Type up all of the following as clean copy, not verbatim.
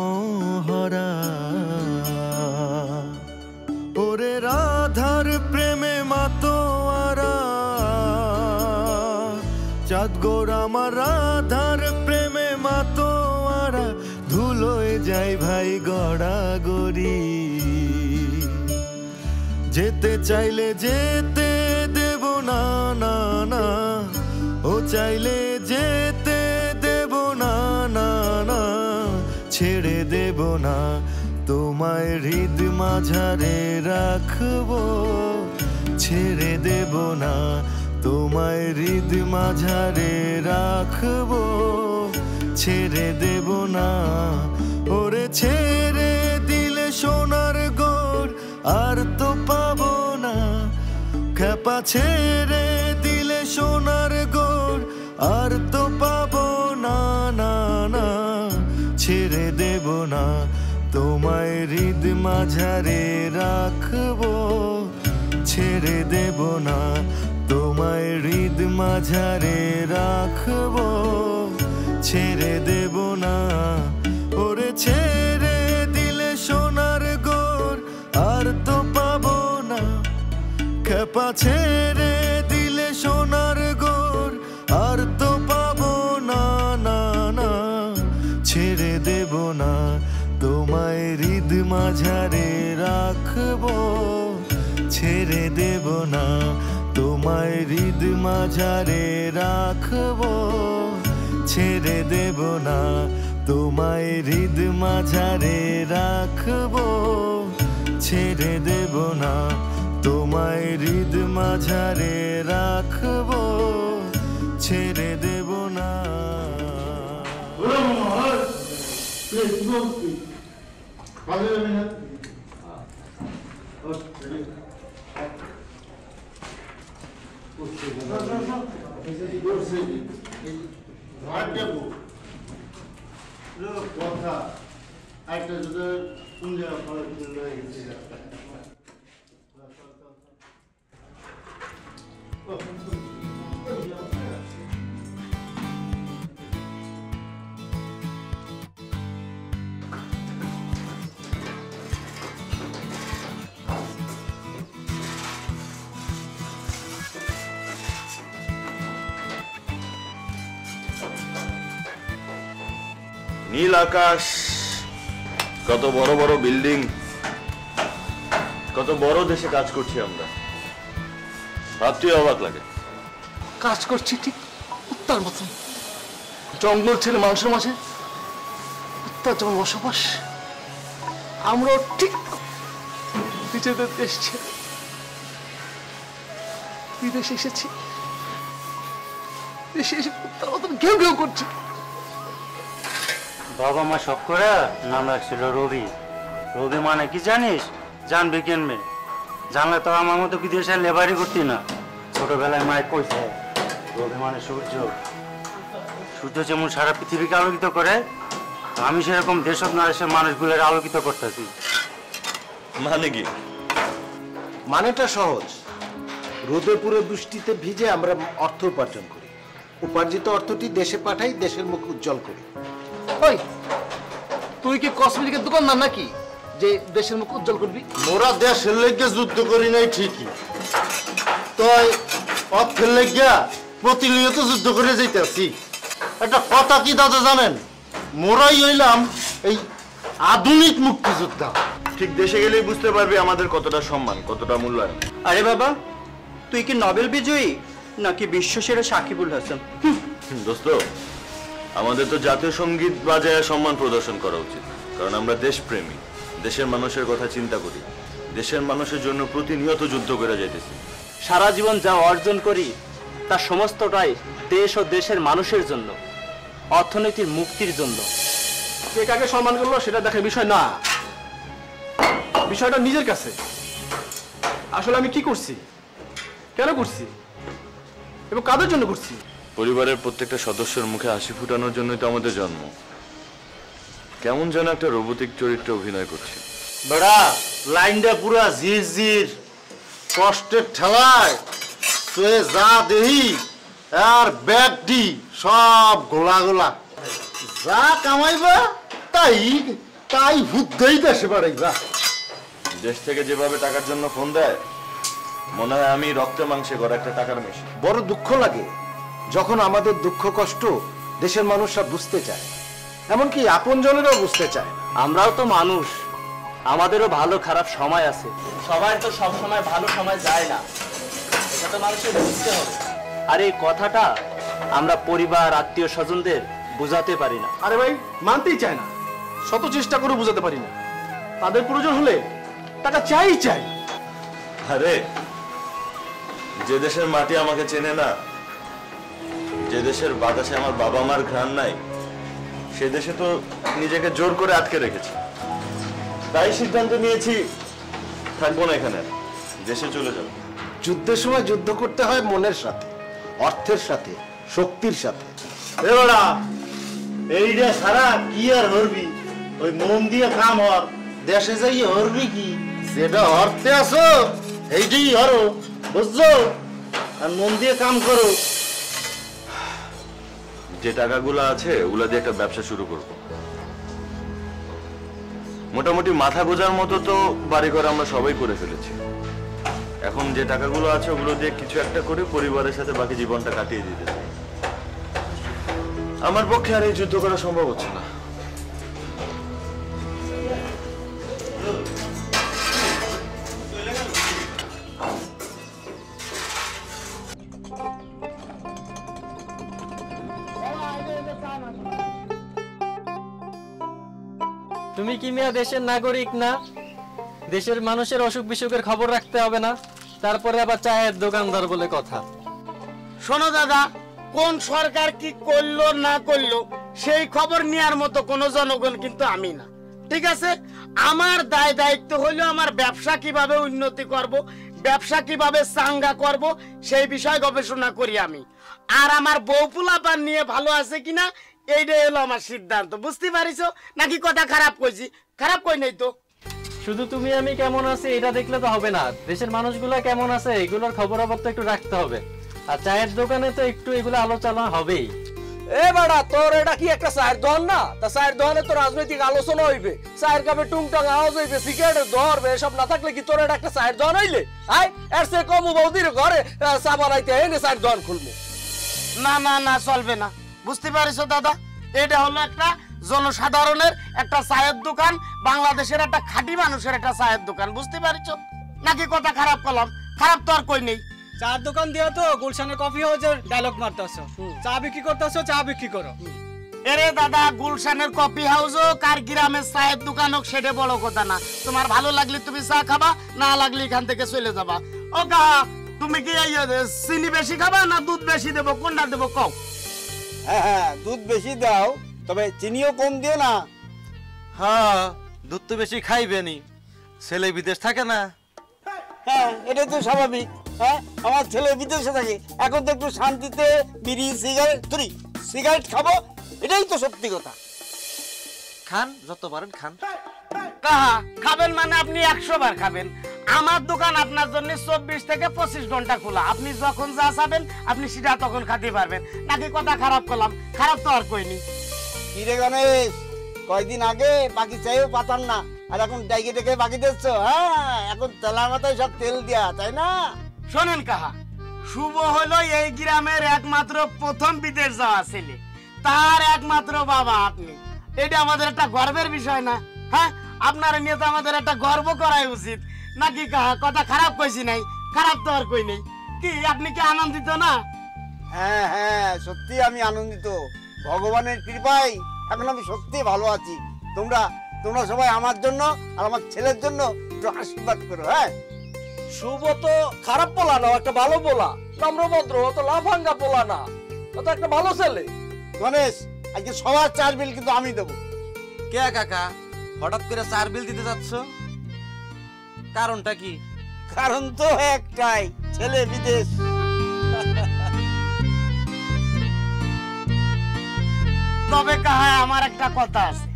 মনোহরা ওরে রাধার প্রেমে মাতোয়ারা চাঁদ গোর আমার রাধার প্রেমে মাতোয়ারা ধুলোয় যাই ভাই গড়াগড়ি যেতে চাইলে যেতে দেব না না না ও চাইলে যেতে দেব না না না ছেড়ে দেব না তোমায় হৃদ মাঝারে রাখবো ছেড়ে দেব না তোমায় হৃদ মাঝারে রাখবো ছেড়ে দেব না ওরে ছেড়ে দিলে সোনার গোর আর তো পাবো না খেপা ছেড়ে দিলে সোনার গোর আর তো পাবো না না না ছেড়ে দেব না তোমায় হৃদ মাঝারে রাখবো ছেড়ে দেব না তোমায় হৃদ মাঝারে রাখবো ছেড়ে দেব না ওরে ছেড়ে দিলে সোনার গোর আর তো পাবো না খেপা ছেড়ে দিলে সোনার গোর আর তো পাবো না না না ছেড়ে দেব না তোমায় হৃদ মাঝারে রাখবো ছেড়ে দেব না তোমায় হৃদ মাঝারে রাখবো ছেড়ে দেব না তোমায় হৃদ মাঝারে রাখবো ছেড়ে দেব না তোমায় হৃদ মাঝারে রাখবো ছেড়ে দেব না কথা একটা যদি কুঞ্জা নীল আকাশ কত বড় বড় বিল্ডিং কত বড় দেশে কাজ করছি আমরা ভাবতেই অবাক লাগে কাজ করছি ঠিক উত্তর মতন জঙ্গল ছেলে মানুষের মাঝে উত্তর যেমন বসবাস আমরাও ঠিক নিজেদের দেশ ছেড়ে বিদেশে এসেছি দেশে এসে উত্তর মতন ঘেউ ঘেউ করছি বাবা মা সব করে নাম রাখছিল রবি রবি মানে কি জানিস জানবি কেন মেয়ে জানলে তো আমার মতো বিদেশে লেবারি করতি না ছোটবেলায় মায়ের কইছে রবি মানে সূর্য সূর্য যেমন সারা পৃথিবীকে আলোকিত করে আমি সেরকম দেশক দেশের মানুষগুলোর আলোকিত করতেছি মানে কি মানেটা সহজ রোদে পুরো বৃষ্টিতে ভিজে আমরা অর্থ উপার্জন করি উপার্জিত অর্থটি দেশে পাঠাই দেশের মুখ উজ্জ্বল করি ওই তুই কি কসমেটিকের দোকানদার নাকি যে দেশের মুখ উজ্জ্বল করবি মোরা দেশের লেগে যুদ্ধ করি নাই ঠিকই তাই অর্থের লেগিয়া প্রতিনিয়ত যুদ্ধ করে যাইতেছি একটা কথা কি দাদা জানেন মোরাই হইলাম এই আধুনিক মুক্তিযোদ্ধা ঠিক দেশে গেলেই বুঝতে পারবি আমাদের কতটা সম্মান কতটা মূল্যায়ন আরে বাবা তুই কি নোবেল বিজয়ী নাকি বিশ্বসেরা সাকিবুল হাসান দোস্ত আমাদের তো জাতীয় সঙ্গীত বাজায় সম্মান প্রদর্শন করা উচিত কারণ আমরা দেশপ্রেমী দেশের মানুষের কথা চিন্তা করি দেশের মানুষের জন্য প্রতিনিয়ত যুদ্ধ করে যাইতেছি সারা জীবন যা অর্জন করি তার সমস্তটাই দেশ ও দেশের মানুষের জন্য অর্থনীতির মুক্তির জন্য কে কাকে সম্মান করলো সেটা দেখার বিষয় না বিষয়টা নিজের কাছে আসলে আমি কি করছি কেন করছি এবং কাদের জন্য করছি পরিবারের প্রত্যেকটা সদস্যের মুখে হাসি ফুটানোর জন্যই তো আমাদের জন্ম কেমন যেন একটা রোবোটিক চরিত্রে অভিনয় করছি বড়া লাইনটা পুরা জির জির কষ্টের ঠেলায় তুই যা দেহি আর ব্যাগটি সব গোলা গোলা যা কামাইবা তাই তাই হুদ্দেই দেশে বাড়াইবা। দেশ থেকে যেভাবে টাকার জন্য ফোন দেয় মনে হয় আমি রক্তে মাংসে গড়া একটা টাকার মেশিন। বড় দুঃখ লাগে যখন আমাদের দুঃখ কষ্ট দেশের মানুষরা বুঝতে চায়, এমনকি আপনজনেরাও বুঝতে চায় না। আমরাও তো মানুষ, আমাদেরও ভালো খারাপ সময় আছে, সবাই তো সব সময় ভালো সময় যায় না, এটা তো মানুষের বুঝতে হবে। আর এই কথাটা আমরা পরিবার আত্মীয় স্বজনদের বোঝাতে পারি না। আরে ভাই মানতেই চায় না, শত চেষ্টা করে বোঝাতে পারি না, তাদের প্রয়োজন হলে টাকা চাই চাই। আরে যে দেশের মাটি আমাকে চেনে না, যে দেশের বাতাসে আমার বাবা মার ঘ্রাণ নাই, সে দেশে তো নিজেকে জোর করে আটকে রেখেছি। তাই সিদ্ধান্ত নিয়েছি থাকবো না এখানে, দেশে চলে যাব। যুদ্ধের সময় যুদ্ধ করতে হয় মনের সাথে, অর্থের সাথে, শক্তির সাথে। এবারা এইটা সারা কি আর হরবি? ওই মন দিয়ে কাম হর, দেশে যাই হরবি কি? যেটা হরতে আসো এইটাই হরো, বুঝছো? আর মন দিয়ে কাম করো। যে টাকাগুলো আছে ওগুলা দিয়ে একটা ব্যবসা শুরু করব। মোটামুটি মাথা গোজার মতো তো বাড়িঘর আমরা সবাই করে ফেলেছি। এখন যে টাকাগুলো আছে ওগুলো দিয়ে কিছু একটা করে পরিবারের সাথে বাকি জীবনটা কাটিয়ে দিতে চাই। আমার পক্ষে আর এই যুদ্ধ করা সম্ভব হচ্ছে না। তুমি কি মিয়া দেশের নাগরিক না? দেশের মানুষের অসুখ বিসুখের খবর রাখতে হবে না? তারপরে আবার চায়ের দোকানদার বলে কথা। শোনো দাদা, কোন সরকার কি করলো না করলো সেই খবর নেওয়ার মতো কোনো জনগণ কিন্তু আমি না, ঠিক আছে? আমার দায় দায়িত্ব হলো আমার ব্যবসা কিভাবে উন্নতি করব, ব্যবসা কিভাবে চাঙ্গা করব সেই বিষয়ে গবেষণা করি আমি। আর আমার বউ পোলাপান নিয়ে ভালো আছে কিনা এইটাই হলো আমার সিদ্ধান্ত। বুঝতে পারিছো নাকি? কথা খারাপ কইছি? খারাপ কই নাই তো। শুধু তুমি আমি কেমন আছি এটা দেখলে তো হবে না, দেশের মানুষগুলা কেমন আছে এগুলোর খবরাখবর তো একটু রাখতে হবে। আর চায়ের দোকানে তো একটু এগুলো আলোচনা হবেই। এ বাড়া, তোর এটা কি একটা চায়ের দোকান না? তা চায়ের দোকানে তো রাজনৈতিক আলোচনা হইবে, চায়ের কাপে টুংটাং আওয়াজ হইবে, সিগারেটের ধরবে, এসব না থাকলে কি তোর এটা একটা চায়ের দোকান হইলে? আয় এর সে কম বৌদির ঘরে চা বানাইতে এনে চায়ের দোকান খুলবো? না না না, চলবে না। বুঝতে পারিছো দাদা, এটা হলো একটা জনসাধারণের একটা চায়ের দোকান, বাংলাদেশের একটা খাঁটি মানুষের একটা চায়ের দোকান। বুঝতে পারিছো নাকি? কথা খারাপ করলাম? খারাপ তো আর কই নেই। চার দোকান দিয়া তো গুলশানের কফি হাউসের ডায়লগ মারতেছো, চা বিক্রি করতেছো, চা বিক্রি করো। এরে দাদা, গুলশানের কফি হাউস হোক আর গ্রামের চায়ের দোকান হোক সেটা বড় কথা না। তোমার ভালো লাগলে তুমি চা খাবা, না লাগলে এখান থেকে চলে যাবা। ও কাহা, তুমি কি এই চিনি বেশি খাবা না দুধ বেশি দেবো, কোনটা দেবো কও? হ্যাঁ হ্যাঁ, দুধ বেশি দাও, তবে চিনিও কম দিও না। হ্যাঁ, দুধ তো বেশি খাইবে নি, ছেলে বিদেশ থাকে না। হ্যাঁ, এটা তো স্বাভাবিক। হ্যাঁ, আমার ছেলে বিদেশে থাকে, এখন তো একটু শান্তিতে বিড়ি সিগারেট খাবো, এটাই তো সত্যি কথা। খান, যত পারেন খান। কাহা খাবেন মানে আপনি 100 বার খাবেন। আমার দোকান আপনার জন্য 24 থেকে 25 ঘন্টা খোলা। আপনি যখন যা চাবেন আপনি সেটা তখন খেতে পারবেন। নাকি কথা খারাপ করলাম? খারাপ তো আর কইনি। কি রে গণেশ, কয়দিন আগে বাকি চাইও পাতাম না, আর এখন ডাইকে ডেকে বাকি দিচ্ছ? হ্যাঁ, এখন তেলা মাথায় সব তেল দিয়া, তাই না? শোনেন কাহা, শুভ হলো এই গ্রামের একমাত্র প্রথম বিদেশ যাওয়া ছেলে, তার একমাত্র বাবা আপনি। এটা আমাদের একটা গর্বের বিষয় না? হ্যাঁ, আপনার নিয়ে তো আমাদের একটা গর্ব করাই উচিত নাকি কাহা? কথা খারাপ কইছি নাই? খারাপ তো আর কই নেই। কি আপনি কি আনন্দিত না? হ্যাঁ হ্যাঁ, সত্যি আমি আনন্দিত। ভগবানের কৃপায় এখন আমি সত্যি ভালো আছি। তোমরা তোমরা সবাই আমার জন্য আর আমার ছেলের জন্য একটু আশীর্বাদ করো। হ্যাঁ, শুভ তো খারাপ পোলা না, একটা ভালো পোলা, নম্রভদ্র, অত লাফাঙ্গা পোলা না, ও তো একটা ভালো ছেলে। গণেশ, আজকে সবার চার বিল কিন্তু আমি দেবো। কে কাকা, হঠাৎ করে 4 বিল দিতে যাচ্ছ? কারণটা কি? কারণ তো একটাই, ছেলে বিদেশ। তবে কাহা আমার একটা কথা আছে,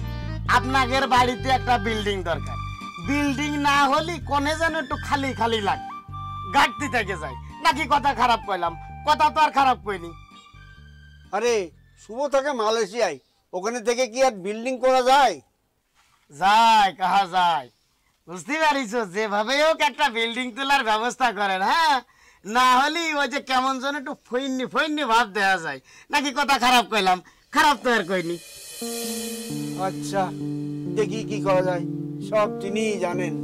আপনাদের বাড়িতে একটা বিল্ডিং দরকার। বিল্ডিং না হলে কোনে যেন একটু খালি খালি লাগে, ঘাটতি থেকে যায়। নাকি কথা খারাপ কইলাম? কথা তো আর খারাপ কইনি। আরে শুভ থাকে মালয়েশিয়ায়, ওখানে থেকে কি আর বিল্ডিং করা যায়? যায় কাহা যায়, বুঝতে পারিছো? যেভাবে হোক একটা বিল্ডিং তোলার ব্যবস্থা করেন, হ্যাঁ? না হলে ওই যে কেমন যেন একটু ফইন্নি ফইন্নি ভাব দেওয়া যায়। নাকি কথা খারাপ কইলাম? খারাপ তো আর কইনি। আচ্ছা দেখি কি করা যায়, সব তিনি জানেন।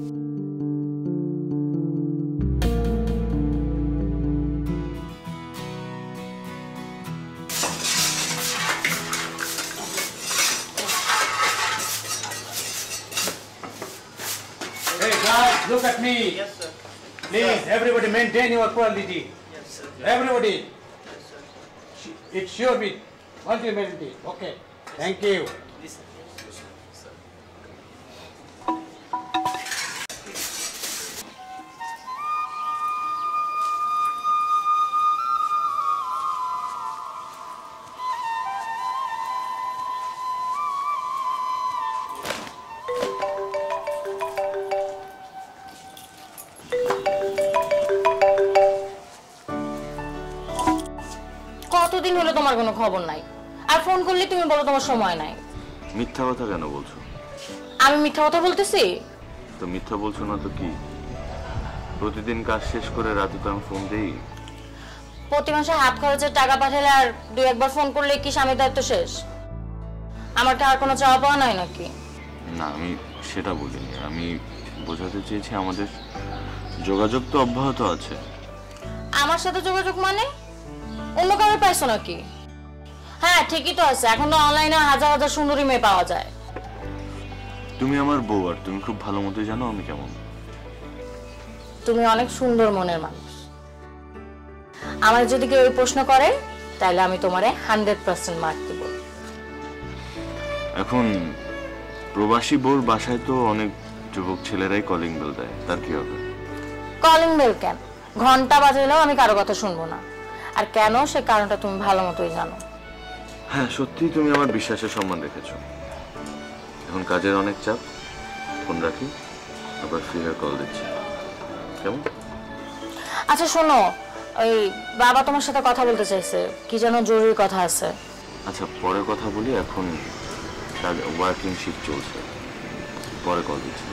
Hey guys, look at me. Yes, sir. Please, everybody maintain your quality. Yes, sir. Everybody. Yes, sir. It should be multi-melody. Okay. Thank you. Yes, sir. কতদিন হলো তোমার কোনো খবর নাই, আর ফোন করলে তুমি বলো তোমার সময় নাই। মিথ্যা কথা কেন বলছো? আমি মিথ্যা কথা বলতেছি? তো মিথ্যা বলছো না তো কি? প্রতিদিন কাজ শেষ করে রাতে তো আমি ফোন দেই। প্রতি মাসে হাত খরচের টাকা পাঠালে আর দুই একবার ফোন করলে কি স্বামীর দায়িত্ব শেষ? আমার কি আর কোনো চাওয়া পাওয়া নাই নাকি? না, আমি সেটা বলিনি। আমি বোঝাতে চেয়েছি আমাদের যোগাযোগ তো অব্যাহত আছে। আমার সাথে যোগাযোগ মানে অন্য কারো পাইছো নাকি? হ্যাঁ ঠিকই তো আছে, এখন তো অনলাইনে হাজার হাজার সুন্দরী মেয়ে পাওয়া যায়। তুমি আমার বউ, আর তুমি খুব ভালো মতোই জানো আমি কেমন। তুমি অনেক সুন্দর মনের মানুষ। আমার যদি কেউ প্রশ্ন করে তাহলে আমি তোমারে 100% মার্ক দেব। এখন প্রবাসী বউর বাসায় তো অনেক যুবক ছেলেরাই কলিং বেল দেয়, তার কি হবে? কলিং বেল কেন? ঘন্টা বাজালেও আমি কারো কথা শুনবো না। আর কেন, সে কারণটা তুমি ভালো মতোই জানো। হ্যাঁ সত্যি তুমি আমার বিশ্বাসের সম্মান রেখেছো। এখন কাজের অনেক চাপ, ফোন রাখি, আবার ফ্রি হয়ে কল দিচ্ছি, কেমন? আচ্ছা শোনো, ওই বাবা তোমার সাথে কথা বলতে চাইছে, কি যেন জরুরি কথা আছে। আচ্ছা পরে কথা বলি, এখন ওয়ার্কিং শিফট চলছে, পরে কল দিচ্ছি।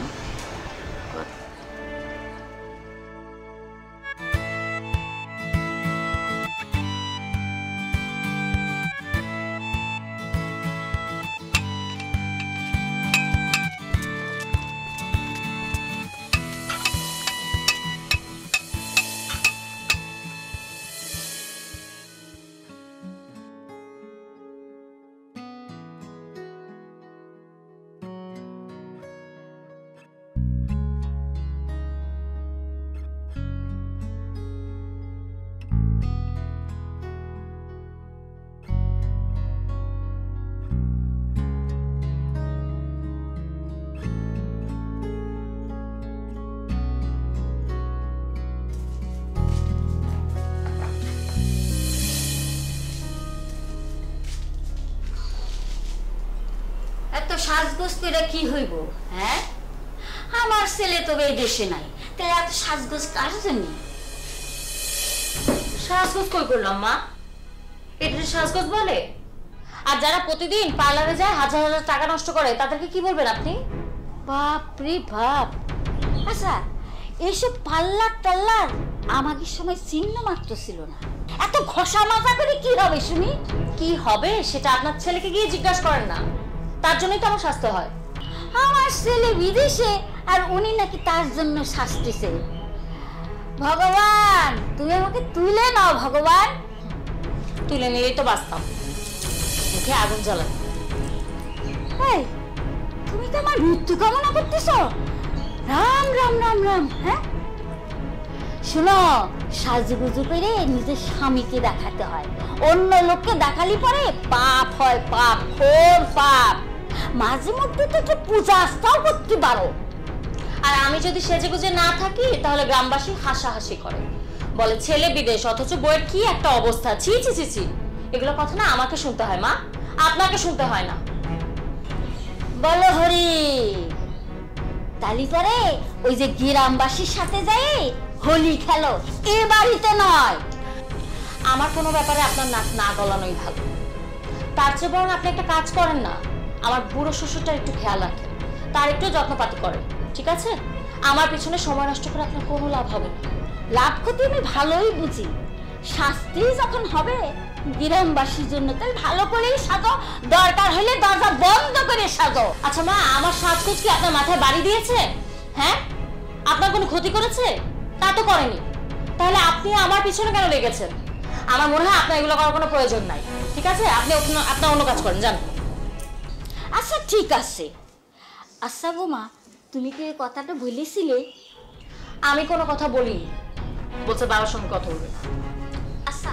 সাজগোজ করে কি হইব? হ্যাঁ, আমার ছেলে তো এই দেশে নাই, তাই এত সাজগোজ কার জন্য? সাজগোজ কই করলাম মা? এটা সাজগোজ বলে? আর যারা প্রতিদিন পার্লারে যায় হাজার হাজার টাকা নষ্ট করে তাদেরকে কি বলবেন আপনি? বাপ রে বাপ। আচ্ছা এইসব পার্লার টাল্লার আমাকে সময় চিহ্ন মাত্র ছিল না, এত ঘষা মাজা করে কি হবে শুনি? কি হবে সেটা আপনার ছেলেকে গিয়ে জিজ্ঞাসা করেন না, তার জন্যই তো আমার স্বাস্থ্য হয়। আমার ছেলে বিদেশে আর উনি নাকি তার জন্য শাস্তিছে। ভগবান তুমি আমাকে তুলে নাও ভগবান। তুলে নিলেই তো বাঁচতাম, মুখে আগুন জ্বালান। এই তুমি তো আমার মৃত্যু কামনা করতেছো? রাম রাম রাম রাম। হ্যাঁ শোনো, সাজুগুজু করে নিজের স্বামীকে দেখাতে হয়, অন্য লোককে দেখালি পরে পাপ হয়, পাপ ঘোর পাপ। মাঝে মধ্যে তো একটু পূজা আস্থাও করতে পারো। আর আমি যদি সেজেগুজে না থাকি তাহলে গ্রামবাসী হাসাহাসি করে, বলে ছেলে বিদেশ অথচ বইয়ের কি একটা অবস্থা। ছি ছি ছি ছি, এগুলো কথা না আমাকে শুনতে হয় মা, আপনাকে শুনতে হয় না। বলো হরি, তালি পরে ওই যে গ্রামবাসীর সাথে যাই হোলি খেলো, এ বাড়িতে নয়। আমার কোনো ব্যাপারে আপনার নাক না গলানোই ভালো। তার চেয়ে বরং আপনি একটা কাজ করেন না, আমার বুড়ো শ্বশুরটার একটু খেয়াল রাখেন। তার একটু যত্নপাতি করেন, ঠিক আছে? আমার পিছনে সময় নষ্ট করে আপনার কোনো লাভ হবে না। লাভ ক্ষতি আমি ভালোই বুঝি, শাস্তি যখন হবে গ্রামবাসীর জন্য তাই ভালো করেই সাজো, দরকার হলে দরজা বন্ধ করে সাজো। আচ্ছা মা, আমার সাজগোজ কি আপনার মাথায় বাড়ি দিয়েছে? হ্যাঁ, আপনার কোনো ক্ষতি করেছে? তা তো করেনি। তাহলে আপনি আমার পিছনে কেন লেগেছেন? আমার মনে হয় আপনার এগুলো করার কোনো প্রয়োজন নাই, ঠিক আছে? আপনি আপনার অন্য কাজ করেন, যান। আচ্ছা ঠিক আছে। আচ্ছা বোমা, তুমি কি এই কথাটা বলেছিলে? আমি কোনো কথা বলিনি, বলছে বাবার সঙ্গে কথা বলবে। আচ্ছা,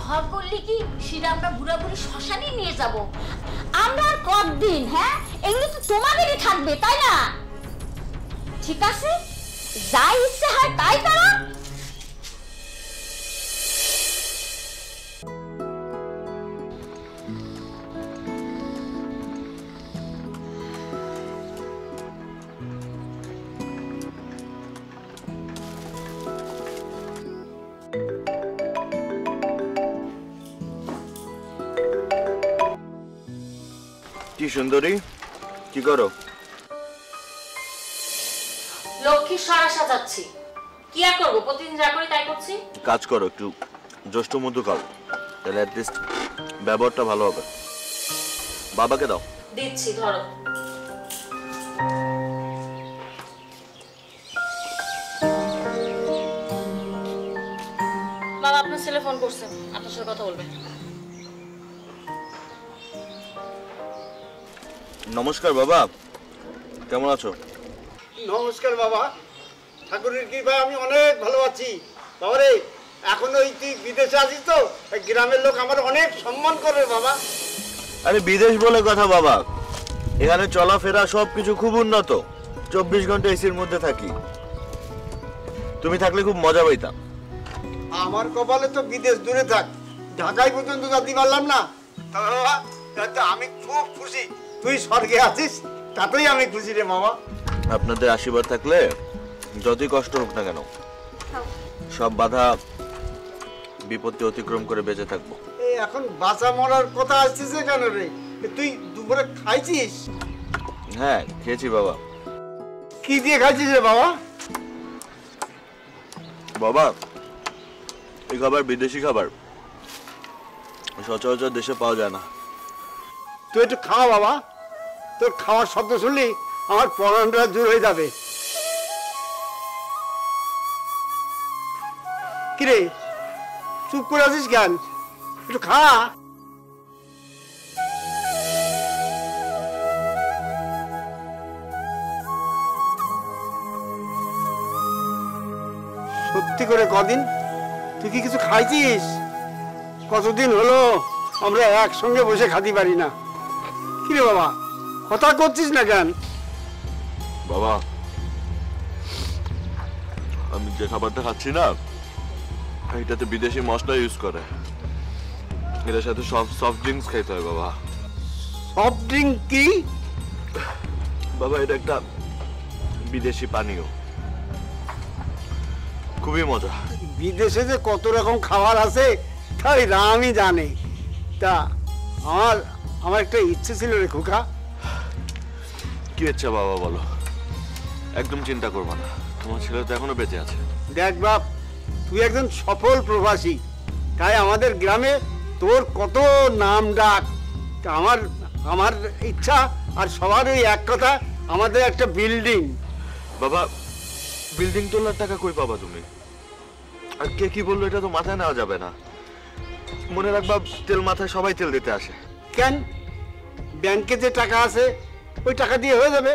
ঘর করলে কি সেটা আমরা বুড়া বুড়ি শ্মশানে নিয়ে যাব? আমরা আর কতদিন? হ্যাঁ, এগুলো তো তোমাদেরই থাকবে, তাই না? ঠিক আছে, যা ইচ্ছে হয় তাই করো। কি সুন্দরী, কি করো? লক্ষ্মী সারা সাজাচ্ছি। কি আর করবো, প্রতিদিন যা করি তাই করছি। কাজ করো, একটু জ্যৈষ্ঠ মধু খাও, তাহলে অ্যাটলিস্ট ব্যবহারটা ভালো হবে। বাবাকে দাও। দিচ্ছি, ধরো। বাবা, আপনার ছেলে ফোন করছে, আপনার সাথে কথা বলবে। নমস্কার বাবা, কেমন আছো? নমস্কার বাবা, ঠাকুরের কৃপায় আমি অনেক ভালো আছি। বাবারে, এখন ওই তুই বিদেশে আছিস তো, গ্রামের লোক আমার অনেক সম্মান করে বাবা। আরে বিদেশ বলে কথা বাবা, এখানে চলাফেরা সবকিছু খুব উন্নত। 24 ঘন্টা এসির মধ্যে থাকি। তুমি থাকলে খুব মজা পাইতাম। আমার কপালে তো বিদেশ দূরে থাক, ঢাকায় পর্যন্ত যেতে পারলাম না। তবে বাবা, আমি খুব খুশি তুই স্বর্গে আছিস, তাতেই আমি খুশি রে বাবা। আপনাদের আশীর্বাদ থাকলে যতই কষ্ট হোক না কেন, সব বাধা বিপত্তি অতিক্রম করে বেঁচে থাকবো। এই এখন বাঁচা মরার কথা আসছিস কেন রে? তুই দুপুরে খাইছিস? হ্যাঁ, খেয়েছি বাবা। কি দিয়ে খাইছিস রে বাবা? বাবা, এই খাবার বিদেশি খাবার, সচরাচর দেশে পাওয়া যায় না। তুই একটু খাওয়া বাবা, তোর খাওয়ার শব্দ শুনলি আমার পরানটা জোর হয়ে যাবে। কিরে চুপ করে আছিস কেন? একটু খা। সত্যি করে কদিন তুই কি কিছু খাইছিস? কতদিন হলো আমরা একসঙ্গে বসে খাতে পারি না। কিরে বাবা, কথা করছিস না কেন? বাবা, আমি যে খাবারটা খাচ্ছি না, এটাতে বিদেশি মশলা ইউজ করে। এটার সাথে সফট ড্রিঙ্কস খাইতে হয় বাবা। সফট ড্রিঙ্ক কি বাবা? এটা একটা বিদেশি পানীয়, খুবই মজা। বিদেশে যে কত রকম খাবার আছে তাই রামই জানে। তা আমার একটা ইচ্ছে ছিল রে খোকা। কি ইচ্ছা বাবা বলো? একদম চিন্তা করবা না, তোমার ছেলে তো এখনো বেঁচে আছে। দেখ বাপ, তুই একজন সফল প্রবাসী, তাই আমাদের গ্রামে তোর কত নাম ডাক। তা আমার ইচ্ছা আর সবার ওই এক কথা, আমাদের একটা বিল্ডিং। বাবা, বিল্ডিং তোলার টাকা কই পাবা তুমি? আর কে কি বললো এটা তো মাথায় নেওয়া যাবে না। মনে রাখবা, তেল মাথায় সবাই তেল দিতে আসে। কেন? ব্যাংকে যে টাকা আছে ওই টাকা দিয়ে হয়ে যাবে।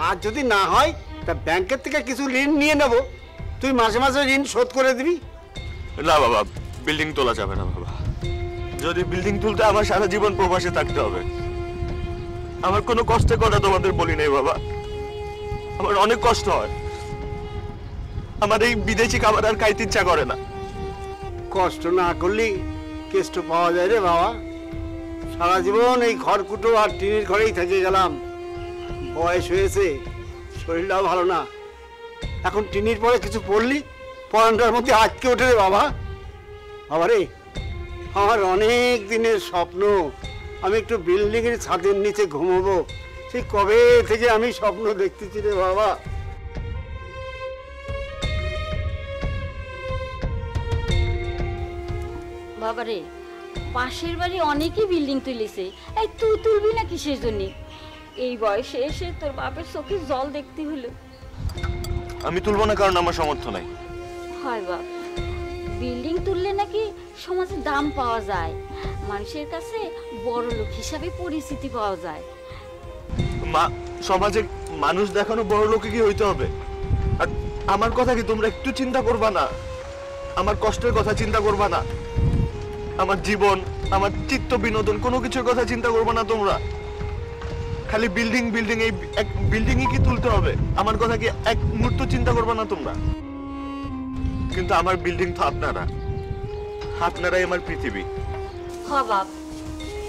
আর যদি না হয় তা ব্যাংকের থেকে কিছু ঋণ নিয়ে নেব, তুই মাসে মাসে ঋণ শোধ করে দিবি। না বাবা, বিল্ডিং তোলা যাবে না বাবা। যদি বিল্ডিং তুলতে আমার সারা জীবন প্রবাসে থাকতে হবে। আমার কোনো কষ্টের কথা তোমাদের বলি নাই বাবা, আমার অনেক কষ্ট হয়। আমার এই বিদেশি খাবার আর খাইতে ইচ্ছা করে না। কষ্ট না করলেই কেষ্ট পাওয়া যায় রে বাবা। সারা জীবন এই খড়কুটো আর টিনের ঘরেই থেকে গেলাম। বয়স হয়েছে, শরীরটাও ভালো না। এখন টিনির পরে কিছু পড়লি পরানটার মধ্যে আটকে ওঠে রে বাবা। বাবারে, আমার অনেক দিনের স্বপ্ন আমি একটু বিল্ডিংয়ের ছাদের নিচে ঘুমোবো, ঠিক কবে থেকে আমি স্বপ্ন দেখতেছি রে বাবা। বাবারে, পাশের বাড়ি অনেকই বিল্ডিং তুলেছে, এই তুই তুলবি না কিসের জন্য? এই বয়সে এসে তোর বাপের চোখে জল দেখতে হলো। আমি তুলবো না, কারণ আমার সামর্থ্য নাই। হয় বাপ, বিল্ডিং তুললে নাকি সমাজে দাম পাওয়া যায়, মানুষের কাছে বড় লোক হিসাবে পরিচিতি পাওয়া যায়। সমাজে মানুষ দেখানো বড় লোকে কি হইতে হবে? আর আমার কথা কি তোমরা একটু চিন্তা করবা না? আমার কষ্টের কথা চিন্তা করবা না? আমার জীবন, আমার চিত্ত বিনোদন, কোনো কিছুর কথা চিন্তা করবা না তোমরা? খালি বিল্ডিং বিল্ডিং, এই এক বিল্ডিংই কি তুলতে হবে? আমার কথা কি এক মুহূর্ত চিন্তা করবা না তোমরা? কিন্তু আমার বিল্ডিং তো আপনারা, আপনারাই আমার পৃথিবী। হ্যাঁ বাপ,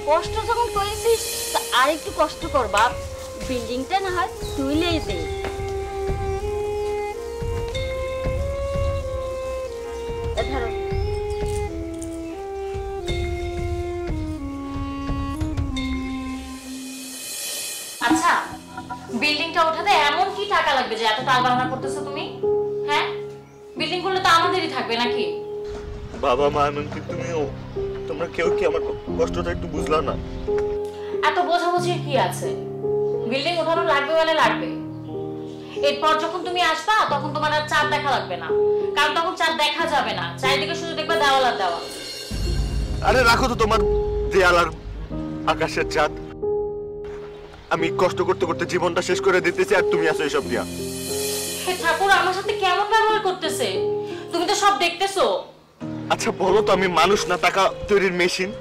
কষ্ট যখন করেছিস তা আর একটু কষ্ট কর বাপ, বিল্ডিংটা না হয় তুইলেই দে। ধরো, আচ্ছা, বিল্ডিংটা ওঠাতে এমন কি টাকা লাগবে যে এত টাল বাহানা করতেছো তুমি? হ্যাঁ, বিল্ডিং করলে তো আমাদেরই থাকবে নাকি? বাবা মা এমনকি তুমিও, তোমরা কেউ কি আমার কষ্টটা একটু বুঝলা না? এত বোঝাবুঝির কি আছে? বিল্ডিং ওঠানো লাগবে মানে লাগবে। এরপর যখন তুমি আসবা তখন তোমার আর চাঁদ দেখা লাগবে না, কারণ তখন চাঁদ দেখা যাবে না, চারিদিকে শুধু দেখবে দেওয়াল আর দেওয়াল। আরে রাখো তো তোমার দেয়াল আর আকাশের চাঁদ। আমি কষ্ট করতে করতে জীবনটা শেষ করে দিতেছি, আর তুমি আসো এইসব দিয়া। হে ঠাকুর, আমার সাথে কেমন ব্যবহার করতেছে? তুমি তো সব দেখতেছো। আচ্ছা বলো তো, আমি মানুষ না টাকা তৈরির মেশিন?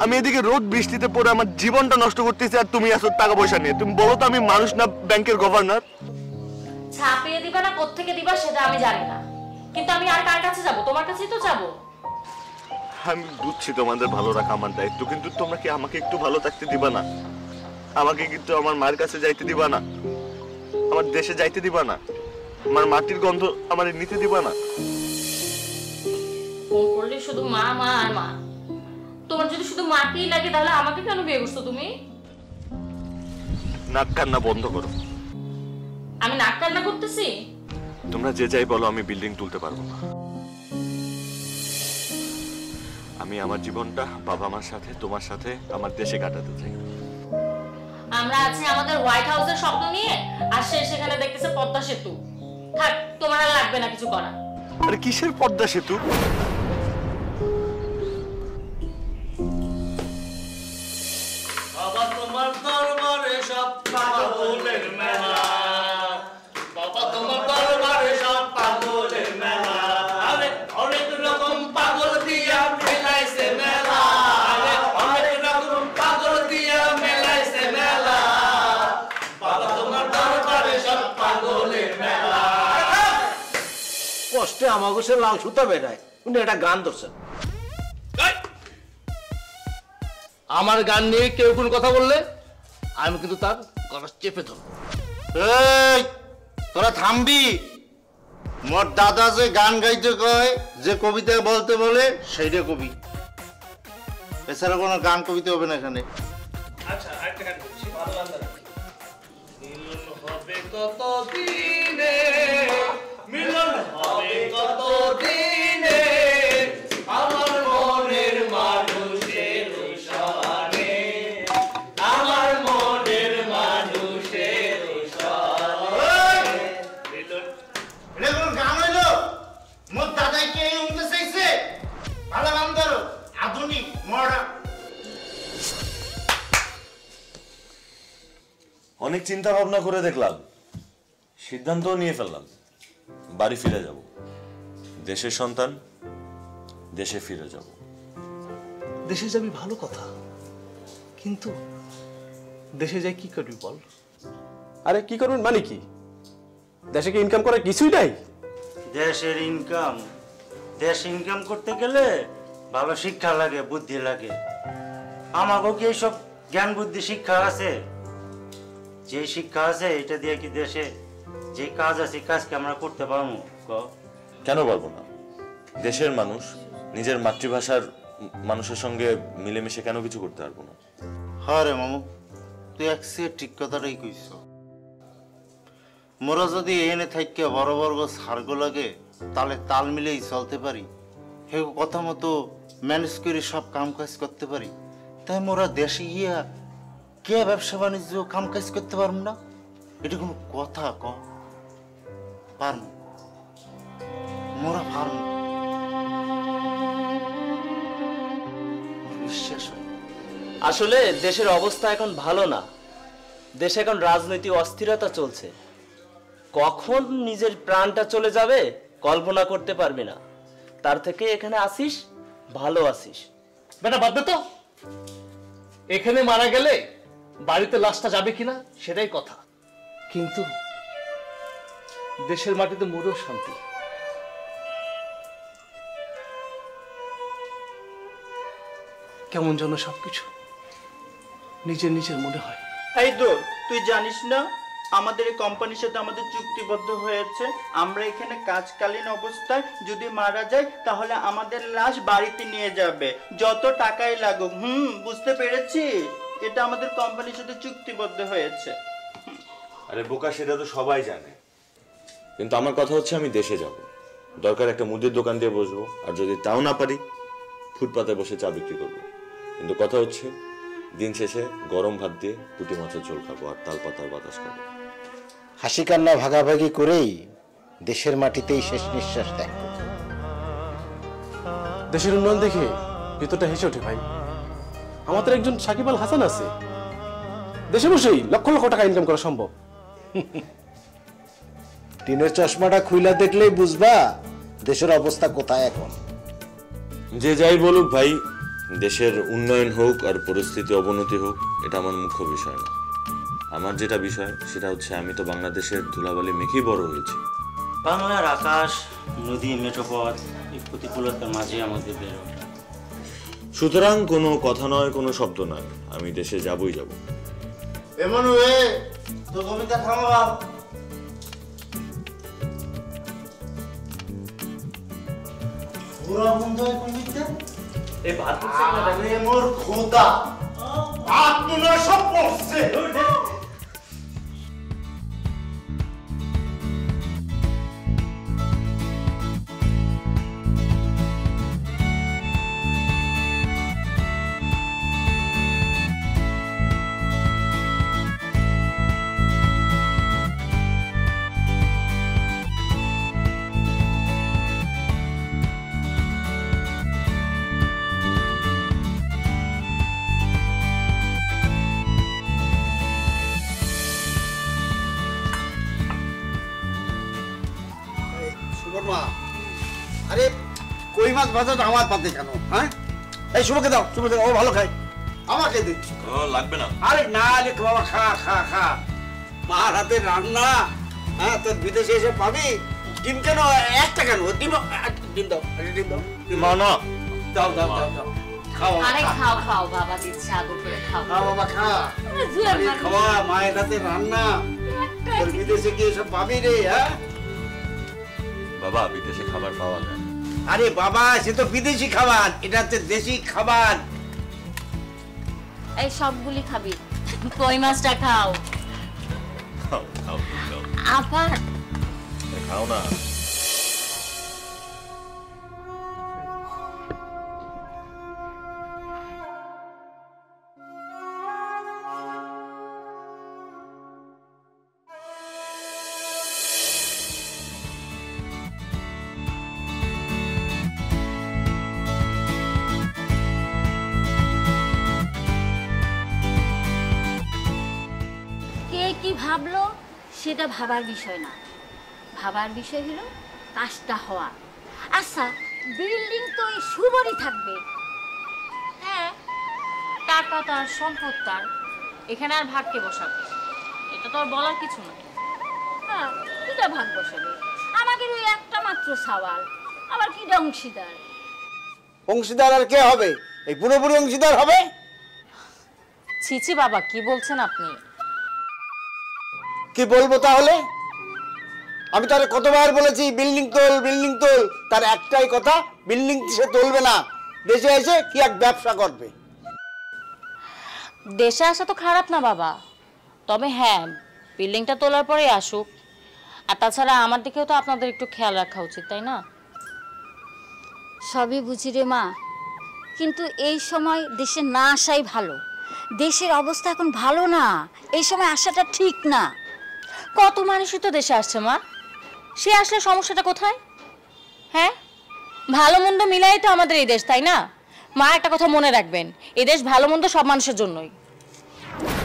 আমি এদিকে রোদ বৃষ্টিতে পড়ে আমার জীবনটা নষ্ট করতেছি, আর তুমি আসো টাকা পয়সা নিয়ে। তুমি বলো তো, আমি মানুষ না ব্যাংকের গভর্নর? ছাপিয়ে দিবা না কোত্থেকে দিবা সেটা আমি জানি না, কিন্তু আমি আর কার কাছে যাব? তোমার কাছেই তো যাব। আমি বুঝছি তোমাদের ভালো রাখা আমার দায়িত্ব, কিন্তু তোমরা কি আমাকে একটু ভালো থাকতে দিবা না? আমাকে কিন্তু আমার মায়ের কাছে যাইতে দিবা না, আমার দেশে যাইতে দিবা না, আমার মাটির গন্ধ আমার নিতে দিবা না। ফোন করলে শুধু মা মা আর মা। তোমার যদি শুধু মাকেই লাগে তাহলে আমাকে কেন বিয়ে করছো তুমি? নাক কান্না বন্ধ করো। আমি নাক কান্না করতেছি? তোমরা যে যাই বলো, আমি বিল্ডিং তুলতে পারবো না। আমি আমার জীবনটা বাবা মার সাথে, তোমার সাথে, আমার দেশে কাটাতে চাই। আমরা আছি আমাদের হোয়াইট হাউসের স্বপ্ন নিয়ে, আর সে সেখানে দেখতেছে পদ্মা সেতু। থাক, তোমার আর লাগবে না কিছু করা। আরে কিসের পদ্মা সেতু? বাবা তোমার দরবারে সব পাগলের মেলা, বাবা তোমার দরবারে সব পাগলের মেলা, আরে অনেক রকম পাগল দিয়া মেলাইছে মেলা, আরে অনেক রকম পাগল দিয়া মেলাইছে মেলা, বাবা তোমার দরবারে সব পাগলের মেলা। কষ্টে আমাকে সে লাল সুতা বেড়ায়, উনি একটা গান ধরছেন। আমার গান নিয়ে কেউ কোনো কথা বললে আমি কিন্তু তার গলা চেপে ধরব। এই তোরা থামবি। মোর দাদা যে গান গাইতে কয়, যে কবিতা বলতে বলে সেইটা কবি, এছাড়া কোনো গান কবিতা হবে না এখানে। আচ্ছা আরেকটা গান করছি, ভালো গান দাঁড়া। মিলন হবে কত দিনে, মিলন হবে কত দিনে, আমার মনের মানুষের সনে, আমার মনের মানুষের সনে। এটা কোনো গান হইলো? মোর দাদাই কে উঠতে চাইছে? ভালো গান ধরো, আধুনিক মডার্ন। অনেক চিন্তা ভাবনা করে দেখলাম, সিদ্ধান্তও নিয়ে ফেললাম, বাড়ি ফিরে যাব। দেশের সন্তান, দেশে ফিরে যাব। দেশে যাবি ভালো কথা, কিন্তু দেশে যাই কি করবি বল? আরে কি করবেন মানে কি? দেশে কি ইনকাম করার কিছুই নাই? দেশের ইনকাম, দেশ ইনকাম করতে গেলে ভালো শিক্ষা লাগে, বুদ্ধি লাগে। আমাকেও কি এইসব জ্ঞান বুদ্ধি শিক্ষা আছে? যে শিক্ষা আছে এটা দিয়ে কি দেশে যে কাজ আছে কাজকে আমরা করতে পারবো? কেন পারবো না? দেশের মানুষ নিজের মাতৃভাষার মানুষের সঙ্গে মিলেমিশে কেন কিছু করতে পারবো না? হ্যাঁ রে মামু, তুই একসে ঠিক কথাটাই কইছ। মোরা যদি এনে থাইকে বড় বড় সারগো লাগে তাহলে তাল মিলেই চলতে পারি, হে কথা মতো ম্যানেজ করে সব কাম কাজ করতে পারি, তাই মোরা দেশে গিয়া কে ব্যবসা বাণিজ্য কাম কাজ করতে পারব না? এটা কোনো কথা ক? পারম, মোরা পারম, বিশ্বাস হয়। আসলে দেশের অবস্থা এখন ভালো না, দেশে এখন রাজনৈতিক অস্থিরতা চলছে, কখন নিজের প্রাণটা চলে যাবে কল্পনা করতে পারবি না। তার থেকে এখানে আসিস, ভালো আসিস। বেটা বাদ দে তো, এখানে মারা গেলে বাড়িতে লাশটা যাবে কিনা সেটাই কথা, কিন্তু দেশের মাটিতে মরেও শান্তি। কেমন যেন সবকিছু নিজের নিজের মনে হয়। এই তো তুই জানিস না আমাদের এই কোম্পানির সাথে আমাদের চুক্তিবদ্ধ হয়েছে, আমরা এখানে কাজকালীন অবস্থায় যদি মারা যাই তাহলে আমাদের লাশ বাড়িতে নিয়ে যাবে, যত টাকাই লাগুক। বুঝতে পেরেছিস? এটা আমাদের কোম্পানির সাথে চুক্তিবদ্ধ হয়েছে। আরে বোকা, সেটা তো সবাই জানে, কিন্তু আমার কথা হচ্ছে আমি দেশে যাব, দরকার একটা মুদির দোকান দিয়ে বসবো, আর যদি তাও না পারি ফুটপাতে বসে চা বিক্রি করবো। কিন্তু কথা হচ্ছে দিন শেষে গরম ভাত দিয়ে পুঁটি মাছের ঝোল খাবো আর তাল পাতার বাতাস খাবো। হাসি কান্না ভাগাভাগি করেই দেশের মাটিতেই শেষ নিঃশ্বাস ত্যাগ করব। দেশের উন্নয়ন দেখে ভিতরটা হেসে ওঠে ভাই। আমাদের একজন সাকিব আল হাসান আছে, দেশে বসেই লক্ষ লক্ষ টাকা ইনকাম করা সম্ভব। টিনের চশমাটা খুইলা দেখলেই বুঝবা দেশের অবস্থা কোথায় এখন। যে যাই বলুক ভাই, দেশের উন্নয়ন হোক আর পরিস্থিতি অবনতি হোক এটা আমার মুখ্য বিষয় না। আমার যেটা বিষয় সেটা হচ্ছে আমি তো বাংলাদেশের ধুলাবালি মেখেই বড় হয়েছি। বাংলার আকাশ, নদী, মেঠোপথ এই প্রতিকূলতার মাঝে আমাদের বেড়ে ওঠা। সুতরাং কোনো কথা নয়, কোনো শব্দ নয়, আমি দেশে যাবই যাব। এমন তো কবিতা থামাও। পুরা বন্ধ হয় কবিতা। এই ভাত আরে মোর খোদা, ভাত নিয়ে সব পড়ছে। আরে কই মাছ ভাজাটা আমার পাতে কেন? হ্যাঁ, এই শুভকে দাও, শুভকে দাও, ও ভালো খায়, আমাকে দিচ্ছ। লাগবে না। আরে না রে বাবা, খা খা খা, মার হাতের রান্না। হ্যাঁ, তোর বিদেশে এসে পাবি। ডিম কেন একটা কেন? ডিম ডিম দাও, ডিম দাও। মা না, দাও দাও দাও দাও, খাও। আরে খাও খাও, বাবা দিচ্ছে আদর করে খাও। খা বাবা খা, খাওয়া, মায়ের হাতের রান্না। তোর বিদেশে গিয়ে সব পাবি রে। হ্যাঁ বাবা, বিদেশে খাবার পাওয়া যায়। আরে বাবা, সে তো বিদেশি খাবার, এটা হচ্ছে দেশি খাবার। এই সবগুলি খাবি, কই মাছটা খাও। খাও খাও খাও, আবার খাও না। কি ভাবলো সেটা ভাবার বিষয় না, ভাবার বিষয় হলো কাজটা হওয়া। আচ্ছা, বিল্ডিং তো এই সুবরই থাকবে। হ্যাঁ, টাকা তার, সম্পদ তার, এখানে আর ভাগকে বসাবে, এটা তো আর বলার কিছু না। হ্যাঁ, কিটা ভাগ বসাবে? আমাদের ওই একটা মাত্র সওয়াল, আবার কিটা অংশীদার? অংশীদার আর কে হবে? এই পুরোপুরি অংশীদার হবে? ছিছি বাবা, কি বলছেন আপনি? কি বলবো তাহলে? আমি তার কতবার বলেছি বিল্ডিং তোল, বিল্ডিং তোল, তার একটাই কথা, বিল্ডিং সে তুলবে না, দেশে এসে কি এক ব্যবসা করবে। দেশে আসা তো খারাপ না বাবা, তবে হ্যাঁ, বিল্ডিংটা তোলার পরেই আসুক। আর তাছাড়া আমার দিকেও তো আপনাদের একটু খেয়াল রাখা উচিত, তাই না? সবই বুঝি রে মা, কিন্তু এই সময় দেশে না আসাই ভালো। দেশের অবস্থা এখন ভালো না, এই সময় আসাটা ঠিক না। কত মানুষই তো দেশে আসছে মা, সে আসলে সমস্যাটা কোথায়? হ্যাঁ, ভালো মন্দ মিলাই তো আমাদের এই দেশ, তাই না? মা একটা কথা মনে রাখবেন, এই দেশ ভালো মন্দ সব মানুষের জন্যই।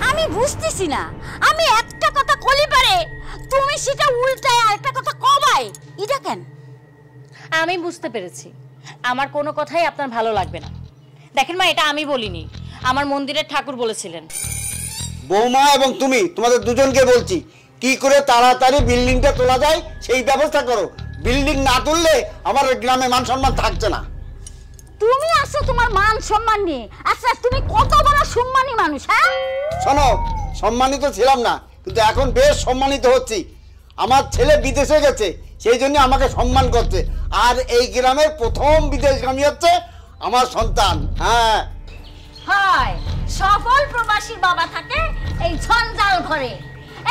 আমি বুঝতেছি না, আমি একটা কথা কলি পারে তুমি সেটা উল্টায় আরেকটা কথা কবাই, এটা কেন? আমি বুঝতে পেরেছি, আমার কোনো কথাই আপনার ভালো লাগবে না। দেখেন মা, এটা আমি বলিনি, আমার মন্দিরের ঠাকুর বলেছিলেন। বৌমা এবং তুমি, তোমাদের দুজনকে বলছি, কি করে তাড়াতাড়ি বিল্ডিংটা তোলা যায় সেই ব্যবস্থা করো। বিল্ডিং না তুললে আমার গ্রামে মান সম্মান থাকছে না। তুমি আসো তোমার মান সম্মান নিয়ে। আচ্ছা, তুমি কত বড় সম্মানী মানুষ, হ্যাঁ? শোনো, সম্মানিত ছিলাম না, কিন্তু এখন বেশ সম্মানিত হচ্ছি। আমার ছেলে বিদেশে গেছে, সেই জন্য আমাকে সম্মান করছে। আর এই গ্রামের প্রথম বিদেশগামী হচ্ছে আমার সন্তান। হ্যাঁ, হয় সফল প্রবাসী বাবা থাকে এই ঝঞ্ঝাল ঘরে।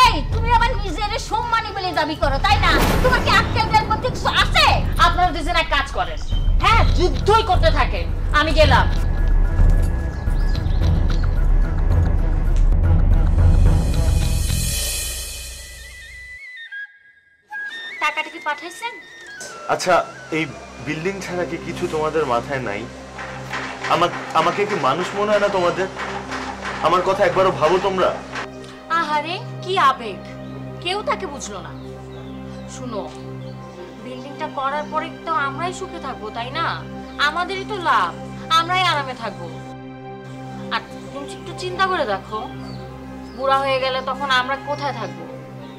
এই তুমি আবার নিজের সম্মানী বলে দাবি করো, তাই না? তোমার কি আক্কেল জ্ঞান বুদ্ধি কিছু আছে? আপনারা দুজন এক কাজ করেন, হ্যাঁ, যুদ্ধই করতে থাকেন, আমি গেলাম। টাকাটা কি পাঠাইছেন? আচ্ছা, এই বিল্ডিং ছাড়া কি কিছু তোমাদের মাথায় নাই? আমাকে কি মানুষ মনে হয় না তোমাদের? আমার কথা একবারও ভাবো তোমরা। আহারে কি আবেগ, কেউ তাকে বুঝলো না। শুনো, বিল্ডিংটা করার পরে তো আমরাই সুখে থাকবো, তাই না? আমাদেরই তো লাভ, আমরাই আরামে থাকবো। আর তুমি একটু চিন্তা করে দেখো, বুড়া হয়ে গেলে তখন আমরা কোথায় থাকবো?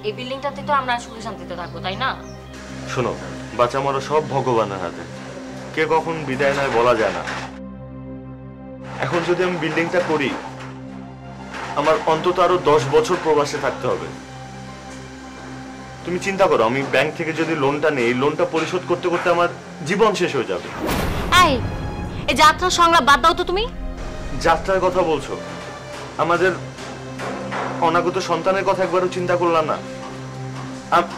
এই বিল্ডিংটাতে তো আমরা সুখে শান্তিতে থাকবো, তাই না? শোনো, বাঁচা মরা সব ভগবানের হাতে, কে কখন বিদায় নেয় বলা যায় না। এখন যদি আমি বিল্ডিংটা করি, আমার অন্তত আরো 10 বছর প্রবাসে থাকতে হবে। তুমি চিন্তা করো, আমি ব্যাংক থেকে যদি লোনটা নেই, এই লোনটা পরিশোধ করতে করতে আমার জীবন শেষ হয়ে যাবে। এই যাত্রা সংলাপ বাদ দাও তো। তুমি যাত্রার কথা বলছো, আমাদের অনাগত সন্তানের কথা একবারও চিন্তা করলাম না।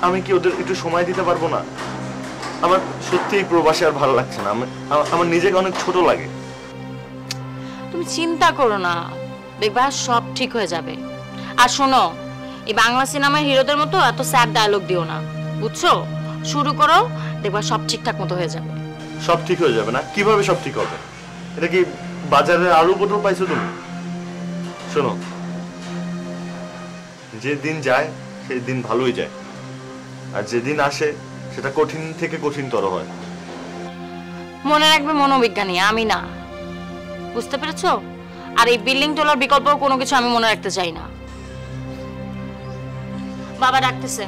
আমি কি ওদের একটু সময় দিতে পারবো না? আমার সত্যিই প্রবাসে আর ভালো লাগছে না, আমার নিজেকে অনেক ছোট লাগে। তুমি চিন্তা করো না, দেখবা সব ঠিক হয়ে যাবে। আর শোনো, এই বাংলা সিনেমার হিরোদের মতো এত স্যাড ডায়লগ দিও না, বুঝছো? শুরু করো, দেখবা সব ঠিকঠাক মতো হয়ে যাবে। সব ঠিক হয়ে যাবে না? কিভাবে সব ঠিক হবে? এটা কি বাজারে আলু পটল পাইছো তুমি? শোনো, যে দিন যায় সেই দিন ভালোই যায়, আর যেদিন আসে সেটা কঠিন থেকে কঠিনতর হয়। মনে রাখবে মনোবিজ্ঞানী, আমি না। বুঝতে পেরেছো? আর এই বিল্ডিং তোলার বিকল্প কোনো কিছু আমি মনে রাখতে চাই না। বাবা ডাকতেছে,